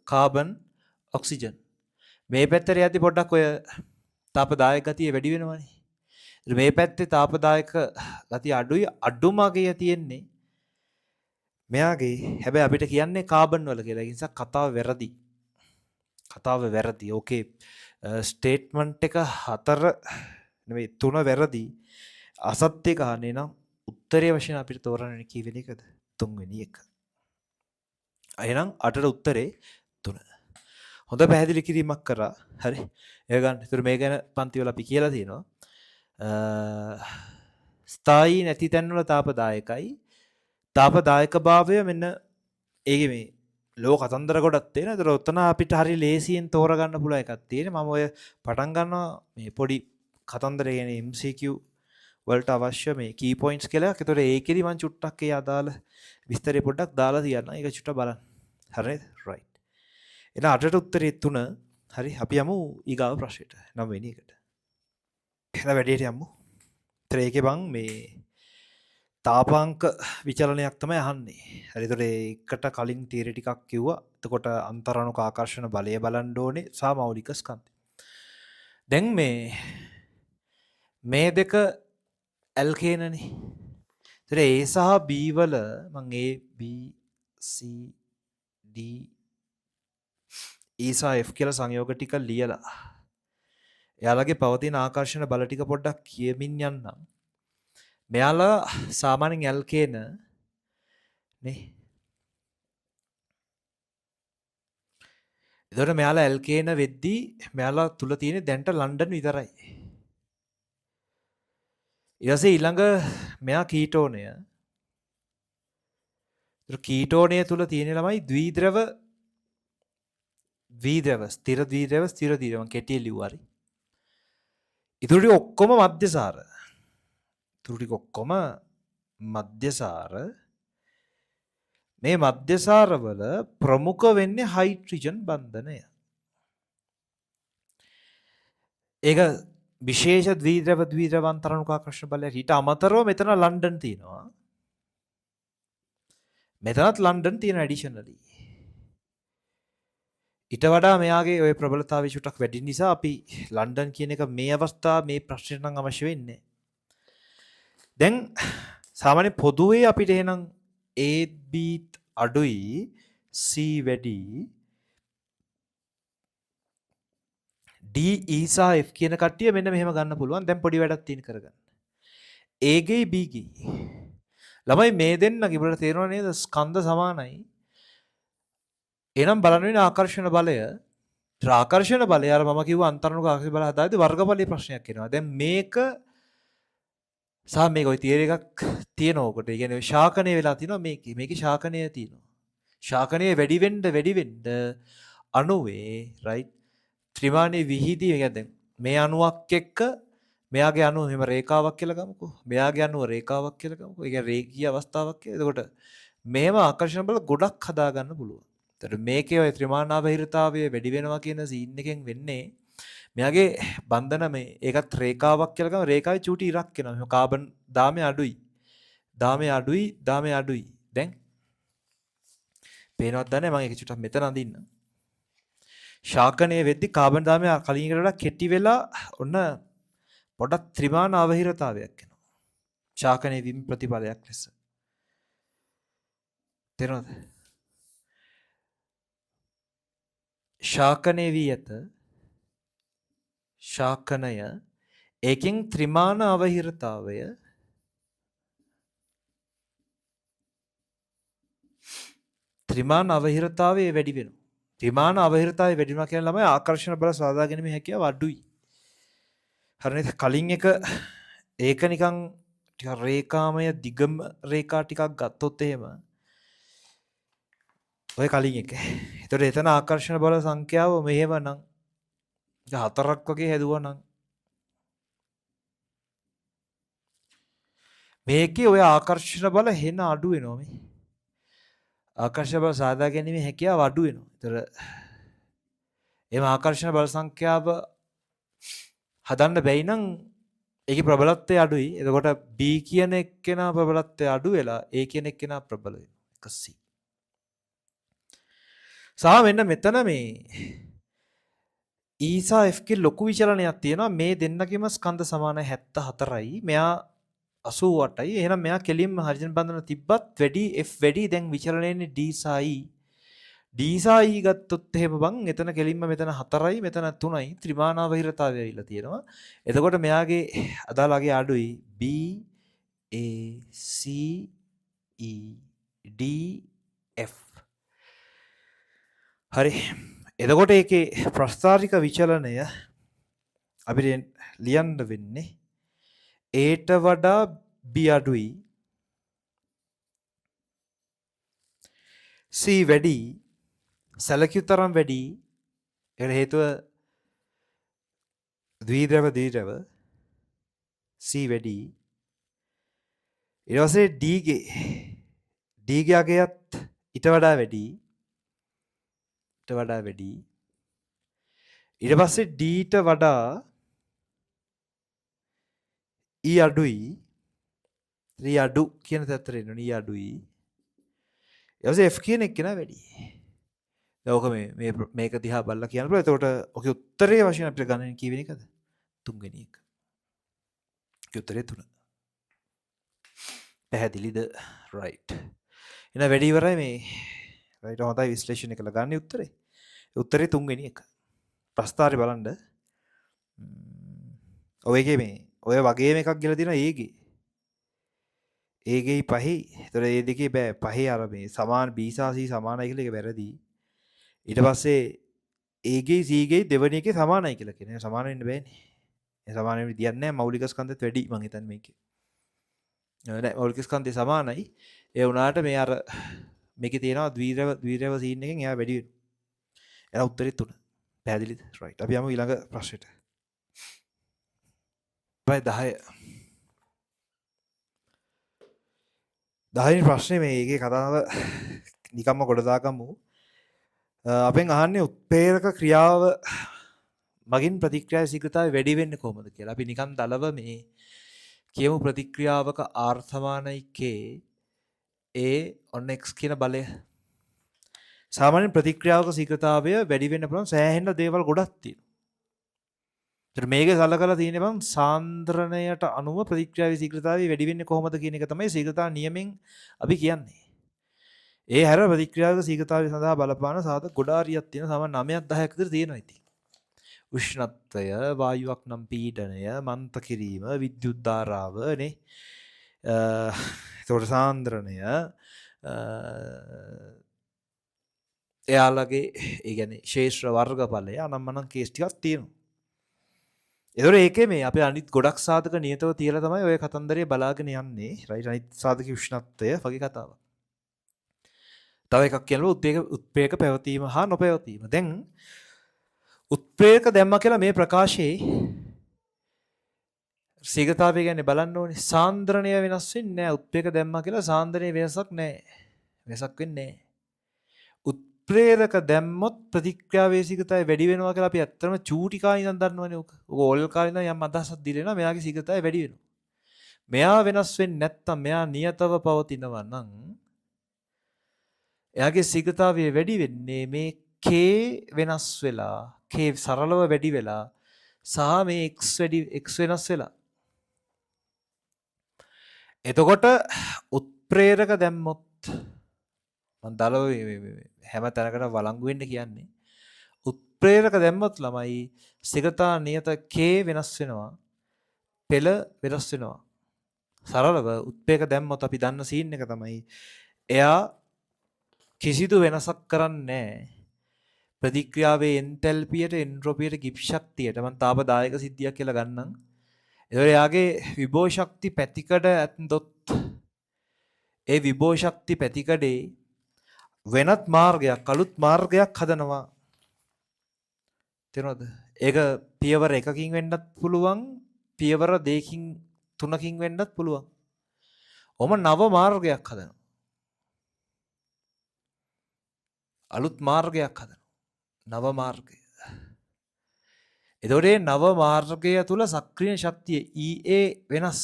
Speaker 1: කාබන් ඔක්සිජන් මේ පැත්තට යද්දි පොඩ්ඩක් ඔය තාපදායක ගතිය වැඩි වෙනවනේ. මේ පැත්තේ තාපදායක ගතිය අඩුයි. අඩුමගේ තියෙන්නේ මෙයාගේ. හැබැයි අපිට කියන්නේ කාබන් වල කියලා. ඒ නිසා කතාව වැරදි. කතාව වැරදි. ඕකේ ස්ටේට්මන්ට් එක 4 නෙවෙයි 3 වැරදි. අසත්‍ය කහන්නේ නම් උත්තරයේ වශයෙන් අපිට තෝරන්න කීවෙන එකද? 3 වෙනි එක. එහෙනම් 8ට උත්තරේ 3. හොඳ පැහැදිලි කිරීමක් කරා. හරි. ඒක ගන්න. ඒතර මේ ගැන පන්ති වල අපි කියලා තියෙනවා. ස්ථායි නැති තැන් වල තාපදායකයි. තාපදායක භාවය මෙන්න ඒකේ මේ ලෝක කතන්දර ගොඩක් තියෙනවා. ඒතර උතන අපිට හරි ලේසියෙන් තෝරගන්න පුළුවන් එකක් තියෙනවා. මම ඔය පටන් ගන්නවා මේ පොඩි කතන්දර කියන්නේ MCQ වලට අවශ්‍ය මේ key points කියලා. ඒතර ඒකෙදි මම චුට්ටක් ඒ අදාළ විස්තරේ පොඩ්ඩක් දාලා තියන්න. ඒක චුට්ට බලන්න. හරිද? right. එහෙනම් 8ට උත්තරේ 3. හරි. අපි යමු ඊගාව ප්‍රශ්නෙට. 9 වෙනි එකට. එහෙනම් වැඩේට යමු. ඒතර ඒකේ බං මේ තාපාංක විචලනයක් තමයි අහන්නේ. හරි. ඒතර ඒකට කලින් තියරි ටිකක් කිව්වා. එතකොට අන්තරාණුක ආකර්ෂණ බලය බලන්න ඕනේ සහ මෞලික ස්කන්ධ. දැන් මේ දෙක ඇල්කේනනේ. ඒතර A සහ B වල මම A B C D E සහ F කියලා සංයෝග ටික ලියලා එයාලගේ පවතින ආකර්ෂණ බල ටික පොඩ්ඩක් කියමින් යන්නම්. මෙයාලා සාමාන්‍යයෙන් ඇල්කේන නේ. එතකොට මෙයාලා ඇල්කේන වෙද්දී මෙයාලා තුල තියෙන දැන්ට ලන්ඩන් විතරයි. ඊට පස්සේ ඊළඟ මෙයා කීටෝනය. ඒතර කීටෝනය තුල තියෙන ළමයි ද්විද්‍රව ස්ථිර ද්විද්‍රව මම කෙටියෙන් ලිව්වා හරි. ඉතුරු ටික ඔක්කොම මධ්‍යසාර. මේ මධ්‍යසාරවල ප්‍රමුඛ වෙන්නේ හයිඩ්‍රජන් බන්ධනය. ඒක විශේෂ ද්විද්‍රව අන්තරාණුකාකර්ෂණ බලය. ඊට අමතරව මෙතන ලන්ඩන් තියෙනවා. මෙතනත් ලන්ඩන් තියෙන ඇඩිෂනලි. ඊට වඩා මෙයාගේ ওই ප්‍රබලතාවය චුට්ටක් වැඩි නිසා අපි ලන්ඩන් කියන එක මේ අවස්ථාව මේ ප්‍රශ්නෙට නම් අවශ්‍ය වෙන්නේ. දැන් සාමාන්‍ය පොදුවේ අපිට එහෙනම් A B අඩුයි C වැඩි D E සහ F කියන කට්ටිය මෙන්න මෙහෙම ගන්න පුළුවන්. දැන් පොඩි වැඩක් තියෙන කරගන්න. A ගේ B ගේ ළමයි මේ දෙන්නගේ බලලා තේරෙනව නේද ස්කන්ධ සමානයි. එහෙනම් බලන්න වෙන ආකර්ෂණ බලය ආකර්ෂණ බලය අර මම කිව්ව අන්තර්මුඛ ආකර්ෂණ බල හදාද්දි වර්ගඵලයේ ප්‍රශ්නයක් එනවා. දැන් මේක සහ මේක ওই තියරි එකක් තියෙනවා උකට. ඒ කියන්නේ ශාකණය වෙලා තියෙනවා මේකේ. මේකේ ශාකණය තියෙනවා. ශාකණය වැඩි වෙන්න අණුවේ රයිට් ත්‍රිමාණයේ විහිදී ඒ කියන්නේ මේ අණුවක් එක්ක මෙයාගේ අණුව මෙහෙම රේඛාවක් කියලා ගමුකෝ. මෙයාගේ අණුව රේඛාවක් කියලා ගමුකෝ. ඒ කියන්නේ රේඛීය අවස්ථාවක් කියලා. එතකොට මෙහෙම ආකර්ෂණ බල ගොඩක් හදා ගන්න පුළුවන්. එතකොට මේකේ ඔය ත්‍රිමාණාභෛරතාවය වැඩි වෙනවා කියන සීන් එකෙන් වෙන්නේ මෙයාගේ බන්ධන මේ ඒකත් රේඛාවක් කියලා ගම රේඛාවේ චූටි ඉරක් එනවා. මෙහෙම කාබන් දාමේ අඩුයි. දාමේ අඩුයි. දැන් පේනවද දන්නේ මම ඒක චුට්ටක් මෙතන අඳින්න. ශාකණය වෙද්දි කාබන් දාමේ කලින් එකට වඩා කෙටි වෙලා ඔන්න පොඩක් ත්‍රිමාණ අවහිරතාවයක් එනවා. ශාකණය වීම ප්‍රතිඵලයක් ලෙස. තේරෙනවද? ශාකණය වී ඇත. ශාකණය ඒකෙන් ත්‍රිමාණ අවහිරතාවය වැඩි වෙනවා. ත්‍රිමාණ අවහිරතාවය වැඩි වෙනවා කියන ළමයි ආකර්ෂණ බල සාදා ගැනීම හැකියාව අඩුයි. හරිනේ කලින් එක ඒක නිකන් ටික රේඛාමය දිගම රේඛා ටිකක් ගත්තොත් එහෙම ඔය කලින් එක. ඒතකොට එතන ආකර්ෂණ බල සංඛ්‍යාව මෙහෙමනම් 4ක් වගේ හැදුවා නම් මේකේ ඔය ආකර්ෂණ බල හෙන අඩු වෙනවා මේ. ආකර්ෂණ බල සාදා ගැනීම හැකියාව අඩු වෙනවා. ඒතර එම ආකර්ෂණ බල සංඛ්‍යාව හදන්න බැයි නම් ඒකේ ප්‍රබලත්වය අඩුයි. එතකොට B කියන එක්කෙනා ප්‍රබලත්වය අඩු වෙලා A කියන එක්කෙනා ප්‍රබල වෙනවා. 1C. සහ මෙන්න මෙතන මේ E සහ F කේ ලොකු විචලනයක් තියෙනවා. මේ දෙන්නගේම ස්කන්ධ සමානයි 74යි. මෙයා 88යි. එහෙනම් මෙයා කෙලින්ම හරිජන බන්ධන තිබ්බත් වැඩි F වැඩි දැන් විචලනයේනේ D සහ E. D සහ E ගත්තොත් එහෙම බං එතන කෙලින්ම මෙතන 4යි මෙතන 3යි ත්‍රිමාණාවහිරතාවය ඇවිල්ලා තියෙනවා. එතකොට මෙයාගේ අදාළගේ අඩුයි B A C E D F. හරි. එතකොට ඒකේ ප්‍රස්ථාරික විචලනය අපිට ලියන්න වෙන්නේ Aට වඩා B අඩුයි C වැඩි සැලකිය තරම් වැඩි. ඒකට හේතුව ද්විද්‍රව C වැඩි. ඊට පස්සේ D ගේ අගයත් ඊට වඩා වැඩි. ඊට පස්සේ D ට වඩා E අඩුයි. 3 අඩු කියන තත්ත්වෙට එනවා. E අඩුයි. ඊට පස්සේ F කියන එක්කෙනා වැඩි. දැන් ඔක මේක දිහා බලලා කියන්න පුළුවන්. එතකොට ඔකේ උත්තරේ වශයෙන් අපිට ගණන් කීවෙනි එකද? 3 වෙනි එක. ඒ උත්තරේ 3. පැහැදිලිද? right. එහෙනම් වැඩි ඉවරයි මේ. right හොඳයි විශ්ලේෂණය කළා ගන්න උත්තරේ. උත්තරේ 3 වෙනි එක. ප්‍රස්ථාරය බලන්න. ඔයගේ මේ ඔය වගේම එකක් ගිහලා දිනවා ඒගේ. ඒගේ පහේ. ඒතර ඒ දෙකේ බෑ පහේ අර මේ සමාන B සහ C සමානයි කියලා ඒක වැරදි. ඊට පස්සේ ඒගේ C ගේ දෙවෙනි එකේ සමානයි කියලා කියනවා. සමාන වෙන්න බෑනේ. ඒ සමාන වෙන්න විදියක් නැහැ. මෞලික ස්කන්ධෙත් වැඩි මං හිතන්නේ මේකේ. නෑ මෞලික ස්කන්ධය සමානයි. ඒ වුණාට මේ අර මේකේ තියෙනවා ද්විරව සීන් එකෙන් එයා වැඩි වෙනවා. එහෙනම් උත්තරේ 3. පැහැදිලිද? right. අපි යමු ඊළඟ ප්‍රශ්නෙට. 10 වෙනි ප්‍රශ්නේ මේකේ කතාව නිකම්ම කොට දාගමු. අපෙන් අහන්නේ උත්ප්‍රේරක ක්‍රියාව මගින් ප්‍රතික්‍රියා ශීඝ්‍රතාවය වැඩි වෙන්නේ කොහොමද කියලා. අපි නිකන් දලව මේ කියමු ප්‍රතික්‍රියාවක R සමානයි K A on X කියන බලය. සාමාන්‍යයෙන් ප්‍රතික්‍රියාවක ශීඝ්‍රතාවය වැඩි වෙන්න පුළුවන් සෑහෙන දේවල් ගොඩක් තියෙනවා. ඒතර මේක සලකලා තියෙන්නේ බං සාන්ද්‍රණයට අනුව ප්‍රතික්‍රියාවේ ශීඝ්‍රතාවය වැඩි වෙන්නේ කොහොමද කියන එක තමයි ශීඝ්‍රතාව නියමෙන් අපි කියන්නේ. ඒ හැර ප්‍රතික්‍රියාවක ශීඝ්‍රතාවය සඳහා බලපාන සාධක ගොඩාරියක් තියෙන සාමාන්‍ය 9ක් 10ක් විතර තියෙනවා ඉතින්. උෂ්ණත්වය, වායුවක් නම් පීඩනය, මන්ත කිරීම, විද්‍යුත් ධාරාව නේ. ඒතකොට සාන්ද්‍රණය එයාලගේ ඒ කියන්නේ ශේෂ්ත්‍ර වර්ගඵලය අනම්මනම් කේස් ටිකක් තියෙනවා. ඒතකොට ඒකේ මේ අපේ අනිත් ගොඩක් සාධක නියතව තියලා තමයි ඔය කතන්දරේ බලාගෙන යන්නේ. රයිට් අනිත් සාධක උෂ්ණත්වය වගේ කතාවක්. තව එකක් කියනවා උත්ප්‍රේක පැවතීම හා නොපැවතීම. දැන් උත්ප්‍රේක දැම්ම කියලා මේ ප්‍රකාශයේ ශීඝ්‍රතාවය කියන්නේ බලන්න ඕනේ. සාන්ද්‍රණය වෙනස් වෙන්නේ නැහැ. උත්ප්‍රේක දැම්ම කියලා සාන්ද්‍රණයේ වෙනසක් නැහැ. වෙනසක් වෙන්නේ නැහැ. උත්ප්‍රේරක දැම්මොත් ප්‍රතික්‍රියාවේ ශීඝ්‍රතාවය වැඩි වෙනවා කියලා අපි ඇත්තටම චූටි කාලේ ඉඳන් දන්නවනේ ඔක. ඔක ඕල් කාලේ ඉඳන් යම් අදහසක් දිලෙනවා මෙයාගේ ශීඝ්‍රතාවය වැඩි වෙනවා. මෙයා වෙනස් වෙන්නේ නැත්තම් මෙයා නියතව පවතිනවා නම් එයාගේ ශීඝ්‍රතාවය වැඩි වෙන්නේ මේ k වෙනස් වෙලා k සරලව වැඩි වෙලා සහ මේ x වෙනස් වෙලා. එතකොට උත්ප්‍රේරක දැම්මොත් මම දලව හැම තැනකට වළංගු වෙන්න කියන්නේ උත්ප්‍රේරක දැම්මොත් ළමයි ශීඝ්‍රතා නියත k වෙනස් වෙනවා පෙළ වෙනස් වෙනවා. සරලව උත්ප්‍රේරක දැම්මොත් අපි දන්න සීන් එක තමයි එයා කිසිදු වෙනසක් කරන්නේ නැහැ. ප්‍රතික්‍රියාවේ එන්තැල්පියට එන්ට්‍රොපියට ගිබ් ශක්තියට මම තාපදායක සිද්ධියක් කියලා ගන්නම්. ඒතකොට එයාගේ විභව ශක්ති පැතිකඩ ඇතොත් ඒ විභව ශක්ති පැතිකඩේ වෙනත් මාර්ගයක් අලුත් මාර්ගයක් හදනවා. තේරෙනවද? ඒක පියවර 1කින් වෙන්නත් පුළුවන්, පියවර 2කින් 3කින් වෙන්නත් පුළුවන්. ඔම නව මාර්ගයක් හදනවා. අලුත් මාර්ගයක් හදනවා. නව මාර්ගය. එතකොට මේ නව මාර්ගය තුල සක්‍රීය ශක්තිය EA වෙනස්.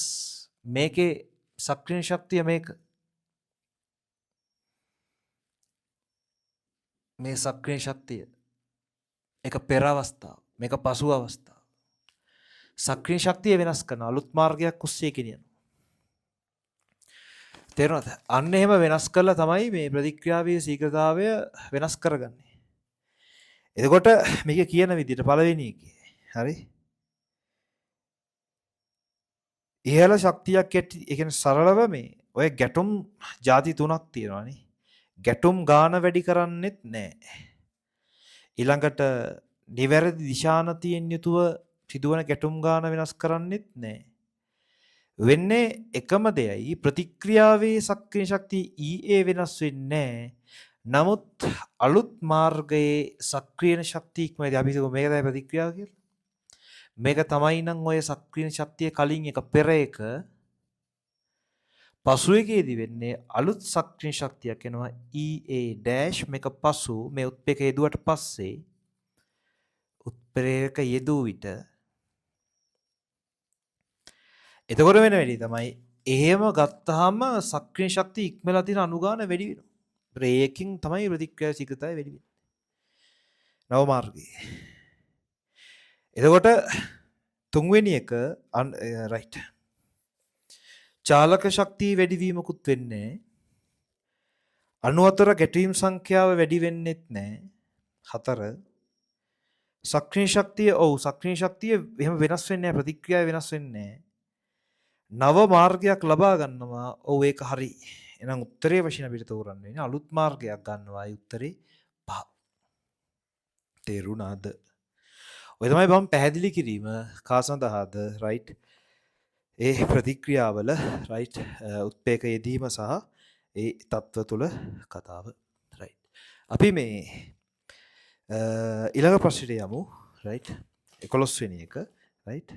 Speaker 1: මේකේ සක්‍රීය ශක්තිය මේක. මේ සක්‍රීය ශක්තිය එක පෙර අවස්ථාව, මේක පසු අවස්ථාව. සක්‍රීය ශක්තිය වෙනස් කරන අලුත් මාර්ගයක් ඔස්සේ ගෙනියනවා. තේරුණාද? අන්න එහෙම වෙනස් කළා තමයි මේ ප්‍රතික්‍රියාවේ ශීඝ්‍රතාවය වෙනස් කරගන්නේ. එතකොට මේක කියන විදිහට පළවෙනි එකේ හරි ඉහළ ශක්තියක් ඒ කියන්නේ සරලව මේ ඔය ගැටුම් ಜಾති තුනක් තියෙනවානේ. ගැටුම් ගාන වැඩි කරන්නෙත් නැහැ. ඊළඟට නිවැරදි දිශානතියෙන් යුතුව සිදුවන ගැටුම් ගාන වෙනස් කරන්නෙත් නැහැ. වෙන්නේ එකම දෙයයි ප්‍රතික්‍රියාවේ සක්‍රීය ශක්තිය EA වෙනස් වෙන්නේ නැහැ. නමුත් අලුත් මාර්ගයේ සක්‍රීය ශක්තිය ඉක්මනදී අපි මේක තමයි ප්‍රතික්‍රියාව කියලා. මේක තමයි නම් ඔය සක්‍රීය ශක්තිය කලින් එක පෙර එක පසු එකේදී වෙන්නේ අලුත් සක්‍රීය ශක්තියක් එනවා EA' මේක පසු මේ උත්ප්‍රේරක යෙදුවට පස්සේ උත්ප්‍රේරක යෙදූ විට එතකොට වෙන වෙලී තමයි එහෙම ගත්තාම සක්‍රීය ශක්තිය ඉක්මලා තියෙන අනුගාන වැඩි වෙනවා. ඒකකින් තමයි ප්‍රතික්‍රියා ශීඝ්‍රතාවය වැඩි වෙන්නේ. නව මාර්ගයේ. එතකොට තුන්වෙනි එක රයිට්. චාලක ශක්තිය වැඩිවීමකුත් වෙන්නේ නැහැ. අණු අතර ගැටීම් සංඛ්‍යාව වැඩි වෙන්නෙත් නැහැ. 4 සක්‍රීය ශක්තිය සක්‍රීය ශක්තිය එහෙම වෙනස් වෙන්නේ නැහැ. ප්‍රතික්‍රියාව වෙනස් වෙන්නේ නැහැ. නව මාර්ගයක් ලබා ගන්නවා. ඒක හරි. එහෙනම් උත්තරේ වශයෙන් අපිට තෝරන්න වෙන්නේ අලුත් මාර්ගයක් ගන්නවා. ඒ උත්තරේ 5. තේරුණාද? ඔය තමයි මම පැහැදිලි කිරීම කා සඳහාද රයිට් ඒ ප්‍රතික්‍රියාවල රයිට් උත්ප්‍රේරක යෙදීම සහ ඒ තත්ත්ව තුළ කතාව රයිට්. අපි මේ ඊළඟ ප්‍රශ්නෙට යමු රයිට් 11 වෙනි එක රයිට්